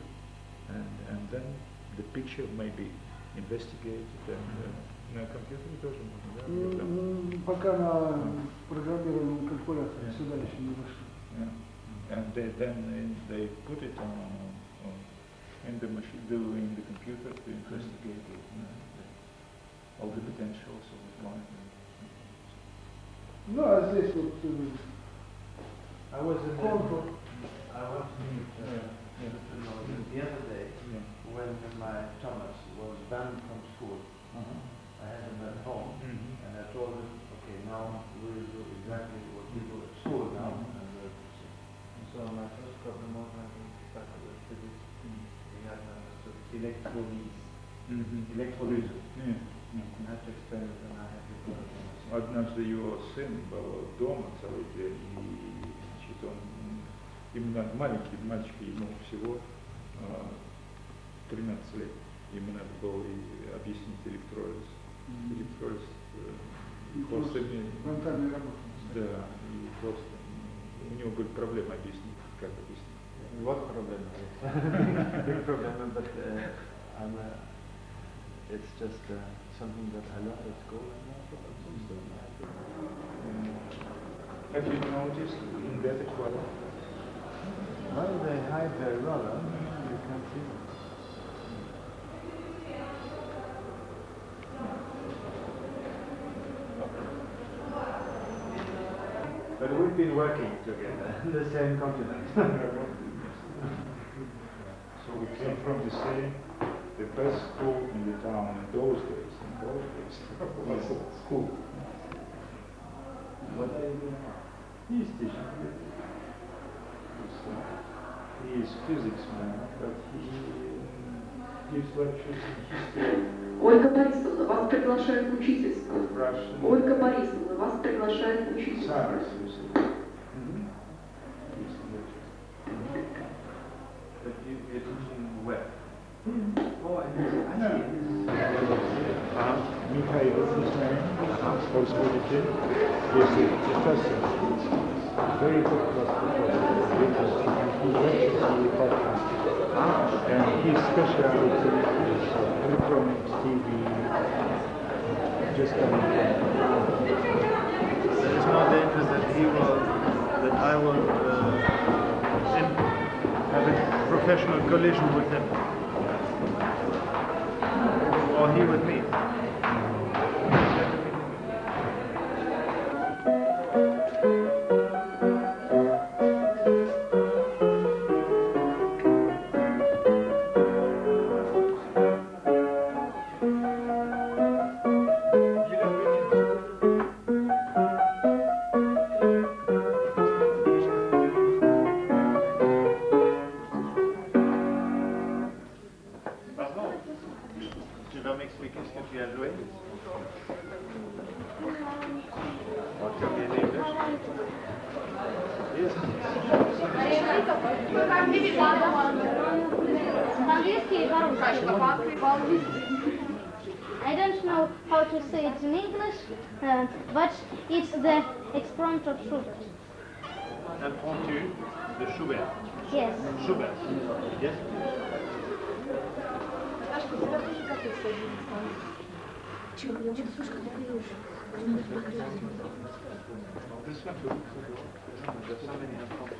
And then the picture may be investigated and на компьютере тоже можно, да? Пока на программируемом калькуляторе сюда еще не вышли. Yeah. And then they put it in the machine, in the computer to investigate it, all the potentials of the line. Ну, а здесь вот I was in контур. I was the other day when my Thomas was banned from school. I had him at home and I told him, okay, now we will do exactly what we do at school now. And so my first problem was I started with physics. We had electrolysis. I had to explain it and I had to do it. Однажды его сын был дома целый день, и значит, он именно маленький мальчик, ему всего 13 лет. Ему надо было и объяснить электролиз. Электролиз просто фронтальной работы. да, и просто у него были проблемы объяснить, как объяснить. What problem? Big problem, but it's just something that I learned at school. Have you noticed in that equality? Well, they hide very well, huh? You can't see them. But we've been working together in the same continent. So we came from the same, the best school in the town in those days. Was school. What are you doing now? He's teaching. He is physics man, but he gives lectures in history. Ольга Борисовна, вас приглашают в учительство. Russian. Ольга Борисовна, вас приглашают в учительство. Science, you see. Gives lectures. But you're teaching where? Oh, I see. Mikhail, his name, Polskovity, is a professor. Very good professor. And his specialty is electronics, TV, just coming from. There is no danger that I will have a professional collision with him. Or he with me. Et qu'est-ce que tu as joué? What can be in English? Yes. I don't know how to say it in English, but it's the experiment of Schubert. Impromptu de Schubert. Yes. Schubert. Yes. This one too. There's so many impromptu.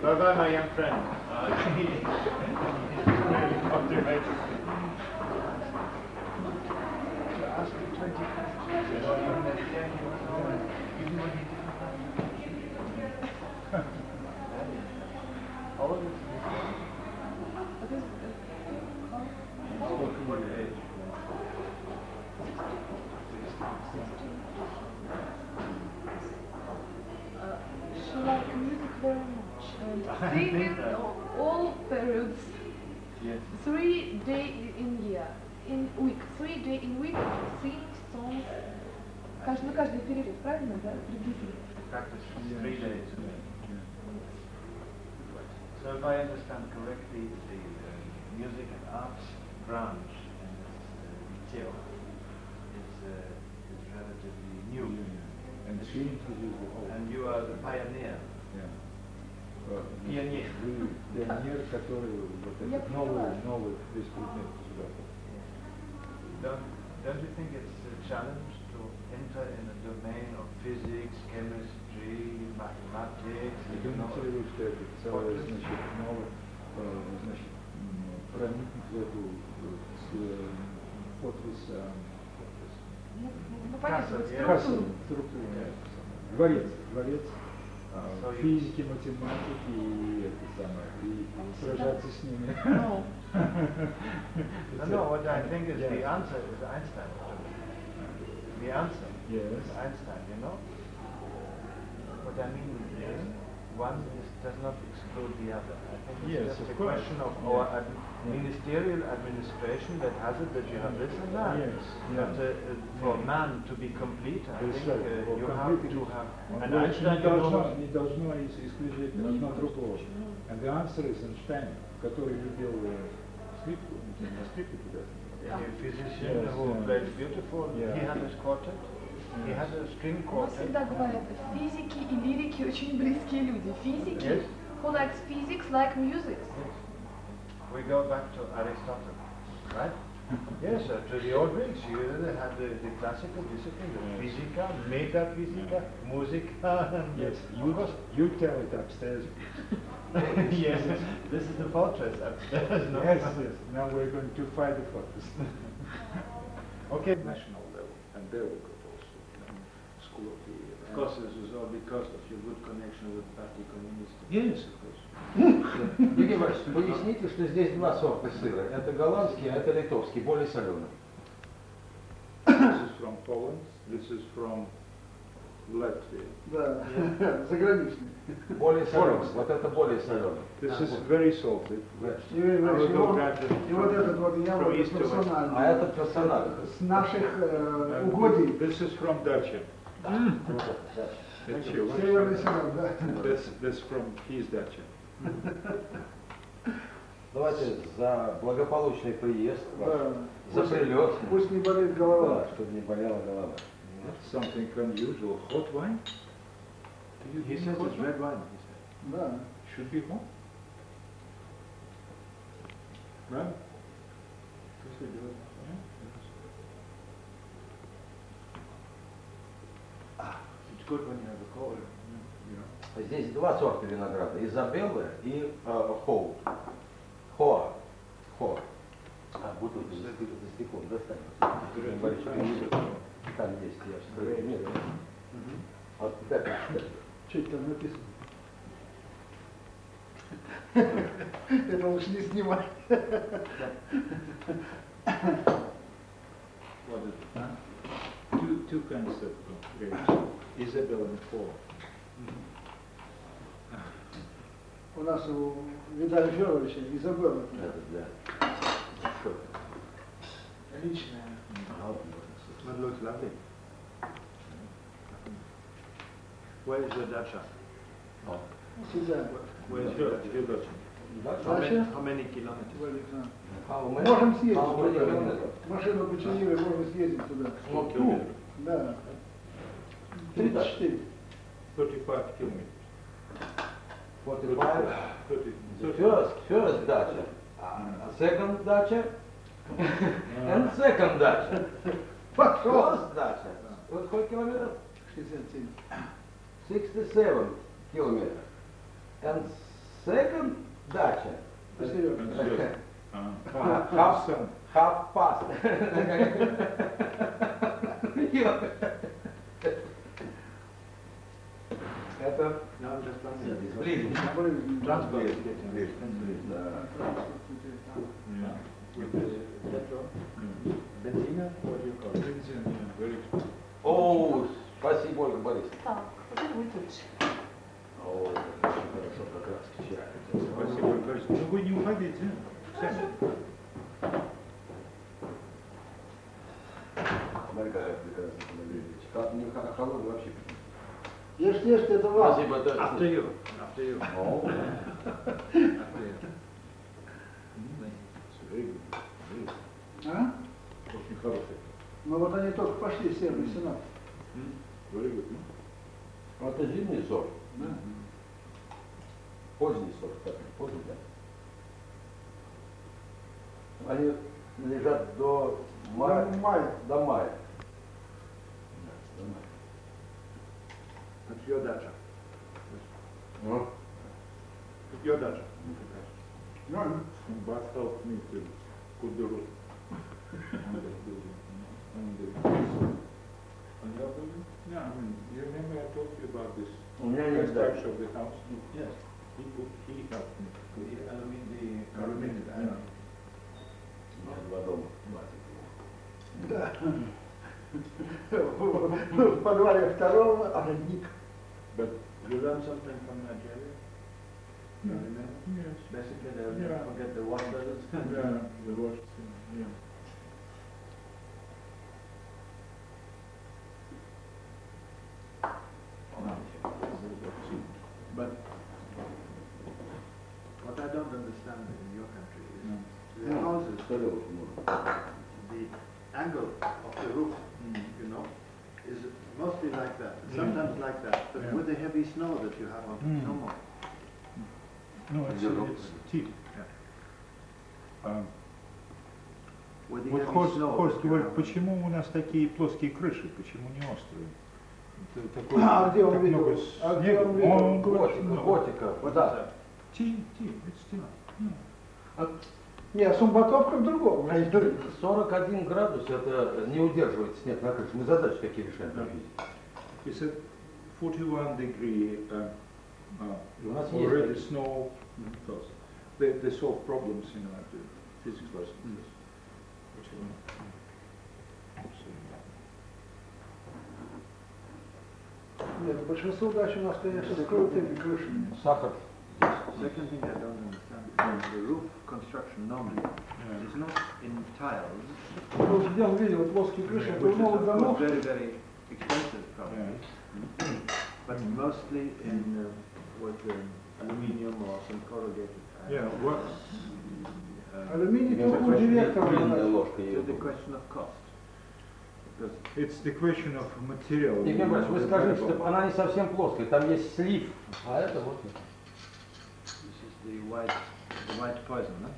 Bye-bye, my young friend. Really motivated. Ask him 20 questions. How old is he? What age? She likes music very much and singing all periods. Yes. 3 days in year, in week, 3 days in week, sing songs. На каждый перерыв, правильно, да? Приблизительно. Practice 3 days. So if I understand correctly, the music and arts branch in Theo is relatively new. And she introduced the whole. And you are the pioneer. Yeah. Пионер. Вы пионер, который вот этот новый весь предмет сюда. Don't you think it's a challenge to enter in a domain of physics, chemistry, mathematics? Я демонстрирую, что это целое, значит, новое, значит, проникнуть в эту отрасль, структуру. Дворец физики, математики и это самое, и сражаться с ними. No, what I think is the answer is Einstein. The answer is Einstein, you know? What I mean is, one does not exclude the other. I think it's just a question of our ministerial administration that has it that you have this and that. But for man to be complete, I think you have to have... And Einstein не должно исключить одно другого. And the answer is Einstein, который любил скрипку, на скрипке туда. A physician who plays beautiful, he had his quartet. He had a string Он quartet. всегда говорит, физики и лирики очень близкие люди. Физики, who likes physics, like music. We go back to Aristotle, right? Yes, to the old Greeks. You had the classical discipline, the physica, metaphysica, musica. Yes, you tell it upstairs. Yes, this is the fortress upstairs. No? Yes. Now we're going to fight the fortress. Okay, national level, and there we go also. School of the year. Of course, this is all because of your good connection with Party Communist. Yes, of course. Юрий Иванович, поясните, что здесь два сорта сыра. Это голландский, а это литовский, более соленый. This is from Poland, this is from Latvia. Да, заграничный. Более соленый, вот это более соленый. This is very salty. И вот этот вот яблоко персонально. А это персонально. С наших угодий. This is from Dacia. Северный Сенат, да. That's from his Dacia. Давайте за благополучный приезд, Да. за прилет. Пусть не болит голова. Да, чтобы не болела голова. Something unusual. Hot wine? He says it's red wine. Да. Should be hot. Right? It's good when you have a cold. Здесь два сорта винограда, Изабелла и Хоу. Хоа. Хоа. Бутылку за стеклом достань. Там есть, я же нет. Вот так. Что это там написано? Это лучше не снимать. What is it? Two kinds of grapes. Isabel and Paul. У нас у Виталия Федоровича Изабелла. Да. Личная. That looks lovely. Where is your dacha? Сюда. Where is your dacha? How many kilometers? Можем съездить туда. Машину починили, можно съездить туда. Да. 34. 35 kilometers. 45. First dacha. Second dacha. And second dacha. First dacha. Вот сколько километров? 67. 67 kilometers. And Second дача. Серьезно. Half past. Это ближе. Transport. Benzina, what do you call it? О, спасибо, Ольга Борисовна. Так, вот это будет лучше. О, очень хорошо, как раз чай. Спасибо, Борис. Ну вы не уходите. Сами. Смотри, какая прекрасная подогревочка. Не холодный вообще. Ешьте, ешьте, это вас. Спасибо, да. After you. After you. О. After you. А? Очень хороший. Ну вот они только пошли, Сербы, Сенат. Very good. Это зимний сорт. Да. Поздний сорт, так, поздний, да? Они лежат до мая. До мая. До мая. That's your dacha. Ну, It's your dacha. Нормально. But helped me to put the roof on the building. On your building? No, I mean, you remember I told you about this У меня нет construction of the house? Yes. He helped me. The aluminum. Yeah. у меня два дома. Да. В подвале второго, а родник. But You learn something from Nigeria? You remember? yes. Basically, they'll Yeah. never forget the wonders. Yeah, the worst thing, yeah. But what I don't understand in your country is the Ну, houses, старелок много. the angle of the roof, you know, is mostly like that, sometimes like that, but Yeah. with the heavy snow that you have on, no more. No, it's cheap. With the Вот heavy Хорст snow Хорст that you говорит, have on. почему у нас такие плоские крыши, почему не острые? Это такой, А где он так видел? много А где снега. он видел? Он говорит, что много. Готика, да. Tea, it's tea. Yeah. Не, а Сумбатовка в другом районе. 41 градус, это не удерживает снег на крыше. Мы задачи какие решаем по физике. He said 41 degree У нас already есть. snow. Close. They solve problems in physics lessons. Почему? Нет, большинство дач у нас, конечно, с крутыми крышами. Сахар. Second thing I don't understand is the roof construction normally is not in tiles, Ну, где он видел плоские крыши, это у which is новых of домов. course very, very expensive probably, but mostly in with aluminium or some corrugated iron. Yeah, what? Алюминий Это только у директора. длинная ложка. So the question of cost. Because It's the question of material. Евгений Борисович, вы скажите, что она не совсем плоская, там есть слив. А это вот. this is the white poison, no?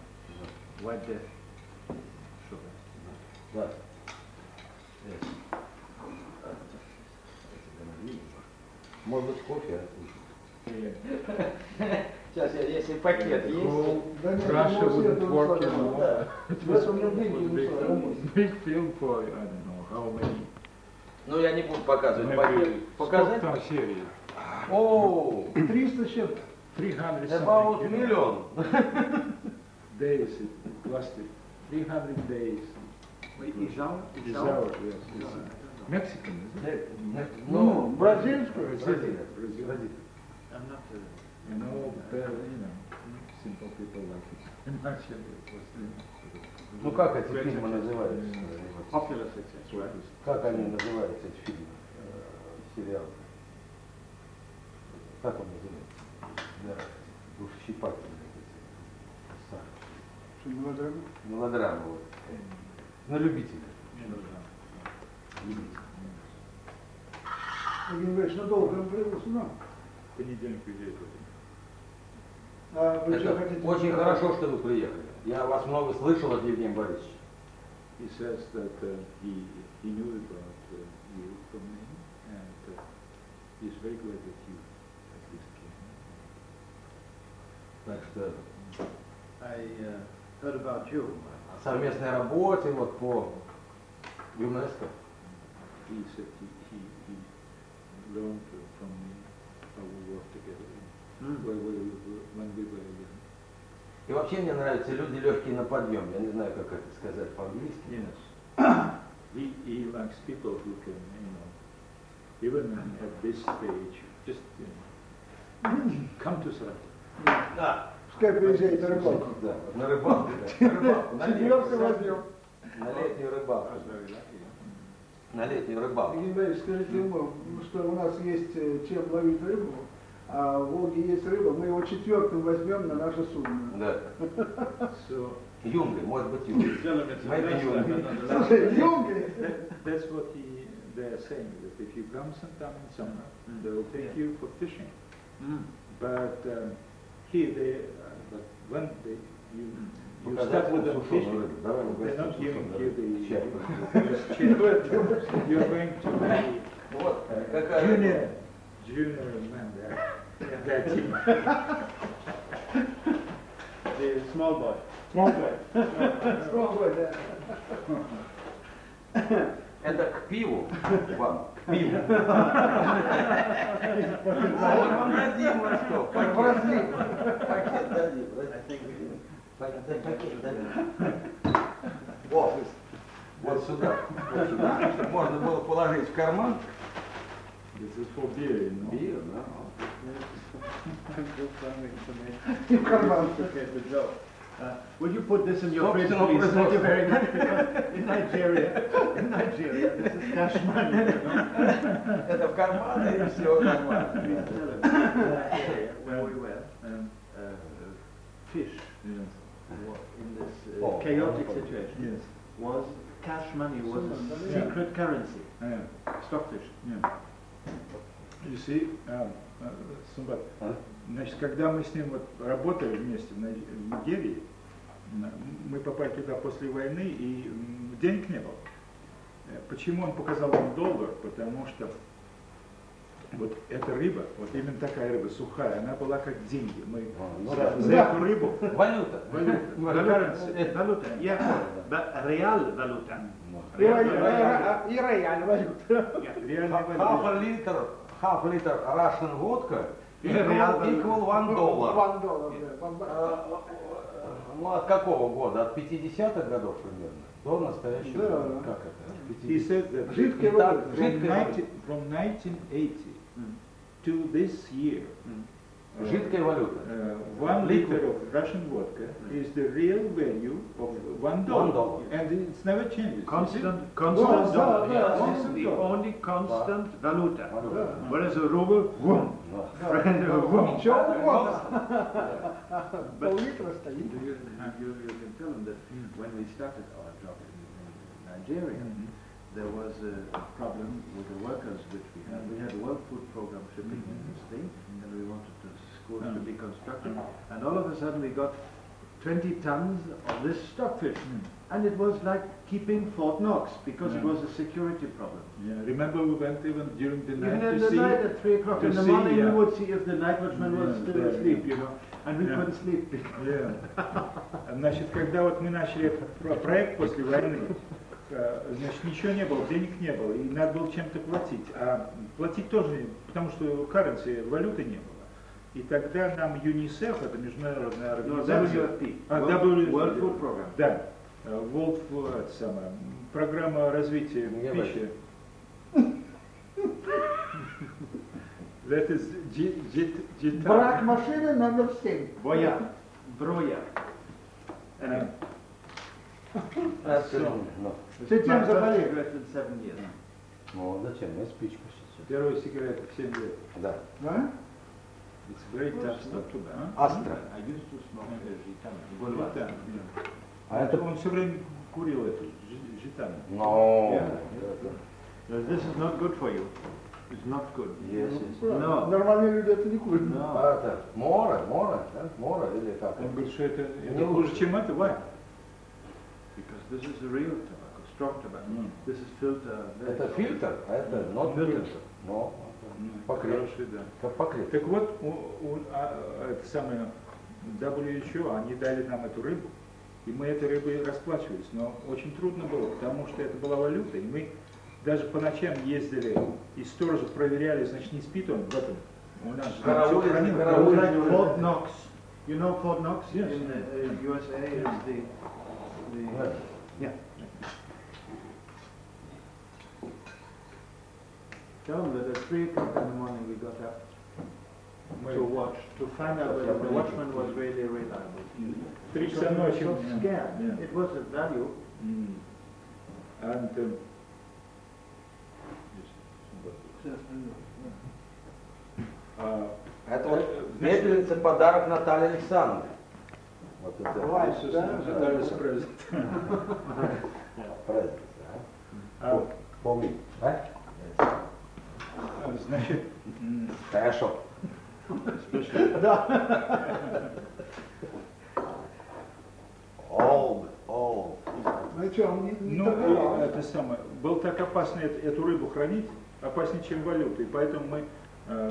White death sugar. Да. Может быть, кофе? Сейчас, если пакет есть. Да нет, Russia ну, wouldn't это work условия. anymore. It В was этом не деньги, big, условия. big film for, I don't know, how many. Ну, я не буду показывать пакет. Maybe, Показать? сколько там серий? О, 300 с чем-то. 300 about something, миллион. days it lasted. 300 days. Wait, Ijao? Is our, yes. It's Mexican, isn't it? Ну, бразильскую. Бразилия. Brazil. I'm not. And all the, simple people like it. Imagine it was Ну, как эти фильмы называются? Popular success, right? Как они называются, эти фильмы? Сериалы? Как он называется? Да, душещипательные. Что, мелодрама? Мелодрама вот. На любителя. Евгений Иванович, надолго он приехал сюда. Понедельник уезжает. А вы что Это хотите? очень хорошо, что вы приехали. Я вас много слышал от Евгения Борисовича. He says that he knew about you from me, and he's very glad that you at least came. Так что I heard about you. о совместной работе вот по ЮНЕСКо. He said he learned from me how we work together when we were young. И вообще мне нравятся люди легкие на подъем. Я не знаю, как это сказать по-английски. Yes. He likes people who can, even at this stage, just come to Saratov. Да. Пускай приезжает на рыбалку. Да, на рыбалку. На рыбалку. Четвертый возьмем. На летнюю рыбалку. На летнюю рыбалку. Евгений Борисович, скажите ему, что у нас есть чем ловить рыбу, а в Волге есть рыба, мы его четвертым возьмем на наше судно. Да. So, Юнгой, может быть, Юнгой. Слушай, Юнгой! That's what they're saying, that if you come sometime in summer, they will take you for fishing. But here but when you start with them fishing, they're not giving you the check. You're going to be junior man there, in that team. The small boy. Small boy. Small boy, да. Это к пиву вам, к пиву. Дадим во что? Пакет дадим. Пакет дадим. Вот сюда, чтобы можно было положить в карман. This is for beer, Beer, да. И в карман. Okay, the joke. Would you put this in your fridge, please? Thank you very much. In Nigeria, this is cash money. Это в карман и все нормально. Where we were, fish in this chaotic situation was cash money, was a secret currency. Stockfish. You see, Sumbat, значит, когда мы с ним вот работали вместе в Нигерии, мы попали туда после войны, и денег не было. Почему он показал нам $1? Потому что вот эта рыба, вот именно такая рыба сухая, она была как деньги. Мы за эту рыбу... Валюта. Валюта. Yeah, but real valuta. И реально валюта. Half liter Russian vodka equal $1. $1, Ну, от какого года? От 50-х годов примерно? До настоящего? Как это? He said that from 1980 to this year, жидкая валюта. 1 liter of Russian vodka is the real value of $1. And it's never changes. Constant dollar. This is the only constant valuta. Whereas a ruble, boom. Чего угодно. Пол-литра стоит. You can tell them that when we started our job in Nigeria, there was a problem with the workers which we had. We had a World Food Program shipping in this thing, and we wanted the schools to be constructed. And all of a sudden we got 20 tons of this stockfish. And it was like keeping Fort Knox, because it was a security problem. Yeah, remember we went even during the night Even in to the see... night at 3 o'clock in the morning, we would see if the night watchman was still asleep, and we couldn't sleep. Значит, когда вот мы начали проект после войны, значит, ничего не было, денег не было, и надо было чем-то платить. А платить тоже, потому что currency, валюты не было. И тогда нам ЮНИСЕФ, это международная организация... WFP, World Food Program. Да, World Food, это самое, программа развития пищи. That is Брак машины номер 7. Броя. Ты тем заболел. Ну, зачем? Я спичку сейчас. Первая сигарета в 7 лет. Да. Да? It's very tough stuff to buy. Астра. I used to smoke gitana. А это... Он все время курил эту гитану. No. This is not good for you. It's not good. Yes, No. Нормальные люди это не курят. А это мора, да? Мора или как? Он говорит, что это хуже, чем это, why? Because this is a real tobacco, strong tobacco. This is filter. Это фильтр, а это not filter. Но покрепче. Хороший, да. Как покрепче. Так вот, это самое, WHO, они дали нам эту рыбу, и мы этой рыбой расплачивались, но очень трудно было, потому что это была валюта, и мы даже по ночам ездили, и сторожа проверяли, значит, не спит он в этом. У нас же там всё хранилось. It was like Fort Knox. You know Fort Knox Yes. in USA is the yeah. Tell them that at 3 o'clock in the morning we got up to watch, to find out whether the watchman was really reliable. 3 So часа we were ночи. so scared. Yeah. It was a value. And Это вот пепельница подарок Наталье Александровне. Вот это. Наталья's present. Present, да? Помни, да? Значит, Хорошо. Да. Old. Ну что, он не ну, торговал? это самое, было так опасно эту рыбу хранить, опаснее, чем валюту, и поэтому мы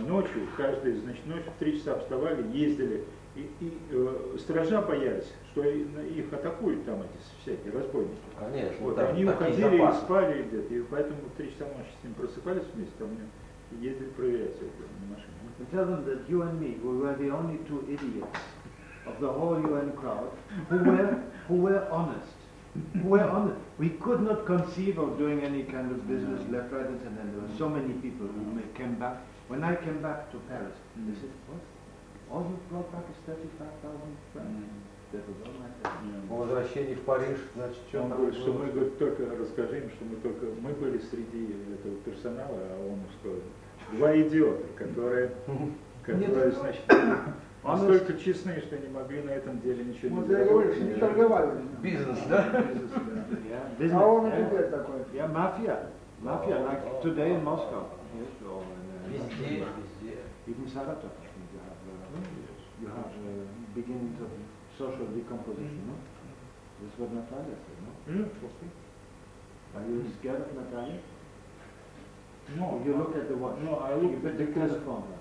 ночью, каждый, значит, ночью в 3 часа вставали, ездили, и сторожа боялись, что их атакуют там эти всякие разбойники. Конечно. Вот, да, они такие уходили и запасы. спали где-то, и поэтому в 3 часа ночи с ним просыпались вместе, там и ездили проверять это на машине. Tell them that you and me, we were the only 2 idiots of the whole UN crowd who were honest. Who were honest. We could not conceive of doing any kind of business left, right, and center. There were so many people who came back. When I came back to Paris, they said, "What? All you brought back is 35,000 francs." That was all I said. По возвращении в Париж, значит, что Он там говорит, что было? мы, говорит, только расскажи им, что мы были среди этого персонала, а он сказал, 2 идиота, которые значит, настолько честные, что не могли на этом деле ничего Вот не я говорю, что не заработать. торговали. Бизнес, да? Бизнес, да. Yeah, А business. он и Yeah, теперь такой. yeah, mafia, like today in Moscow. Yes, or Везде. even Saratov. I think you have beginnings of social decomposition. No? This is what Natalia said. No? Okay. Are you scared of Natalia? No, If you look at the watch, no, I look you better because telephone her.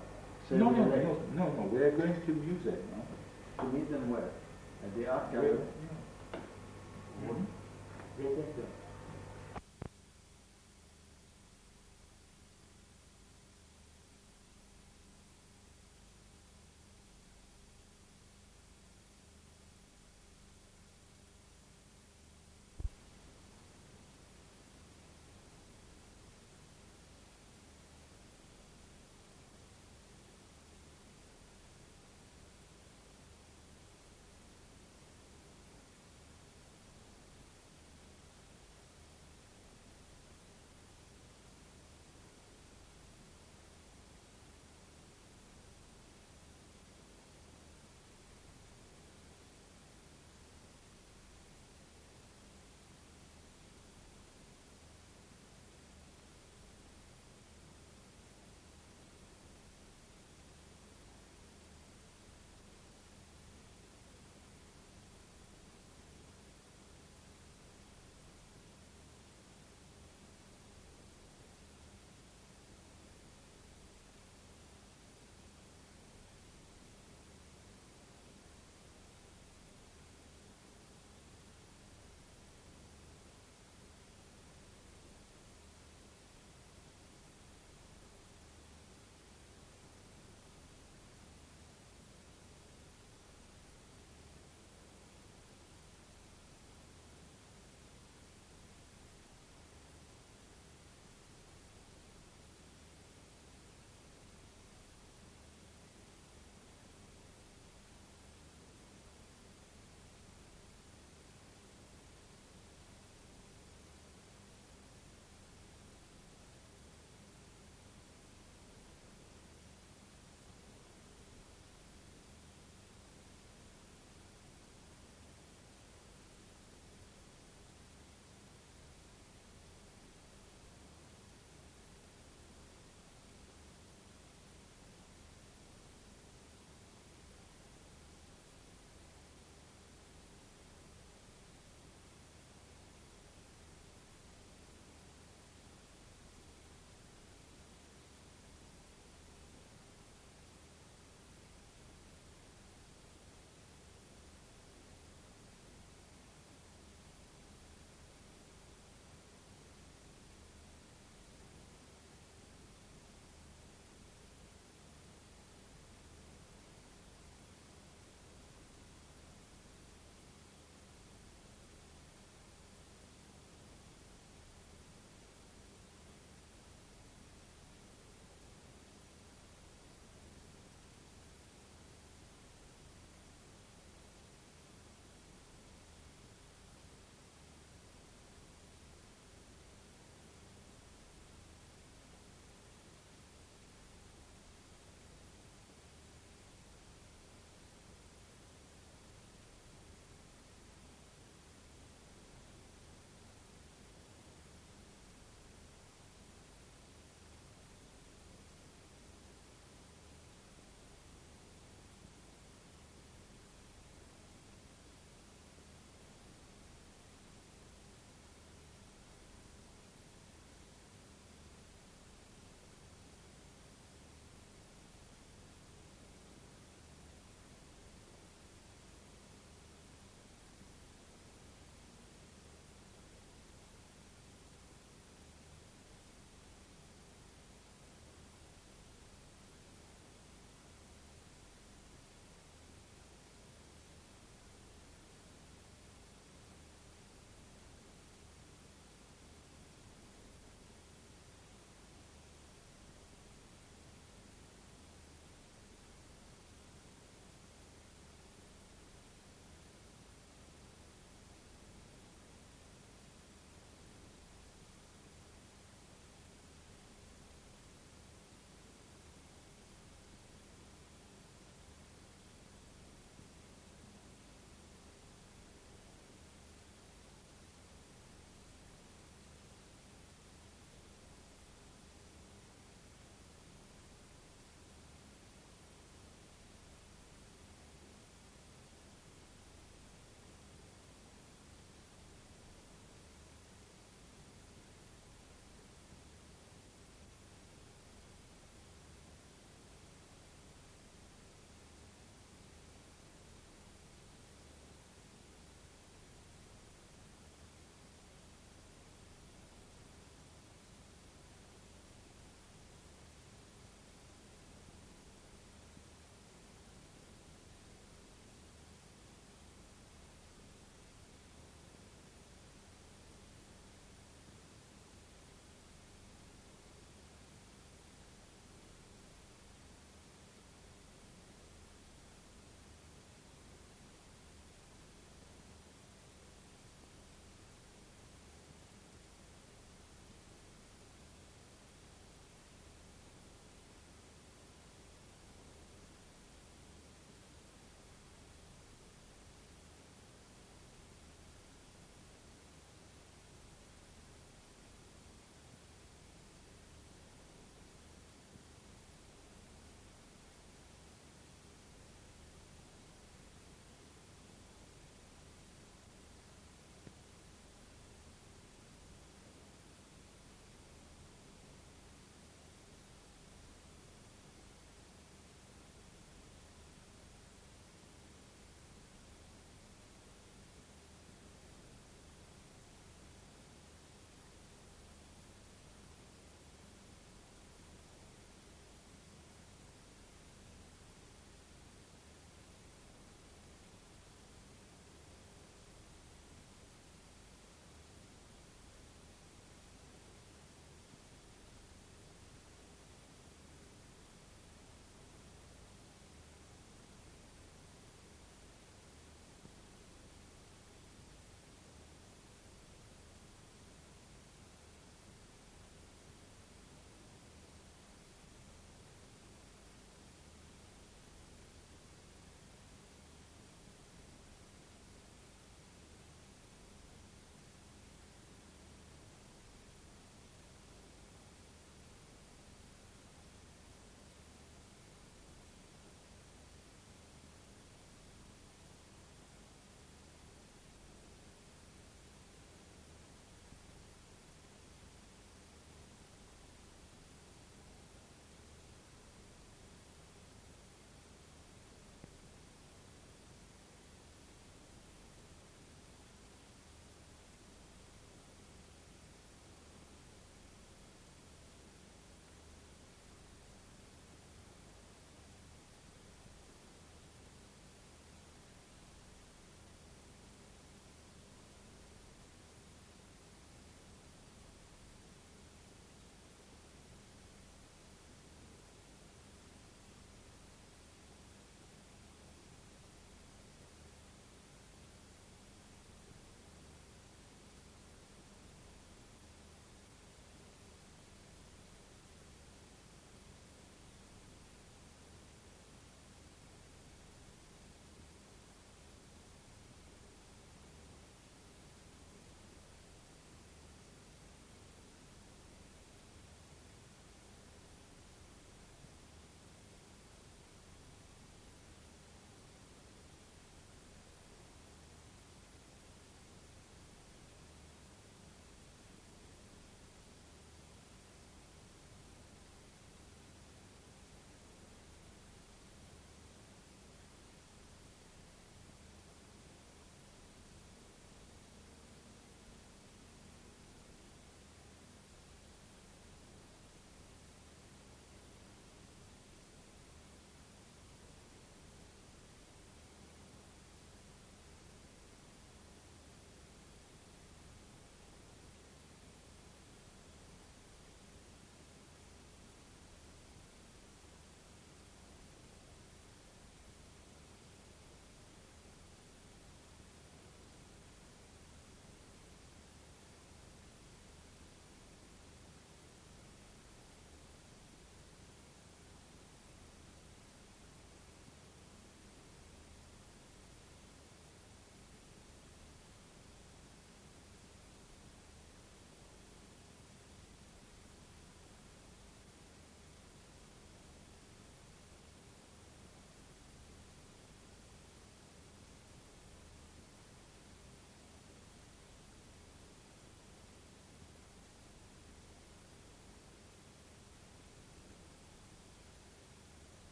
Say no, we're late. we are going to music now. To meet them where? At the art We're gallery? going there.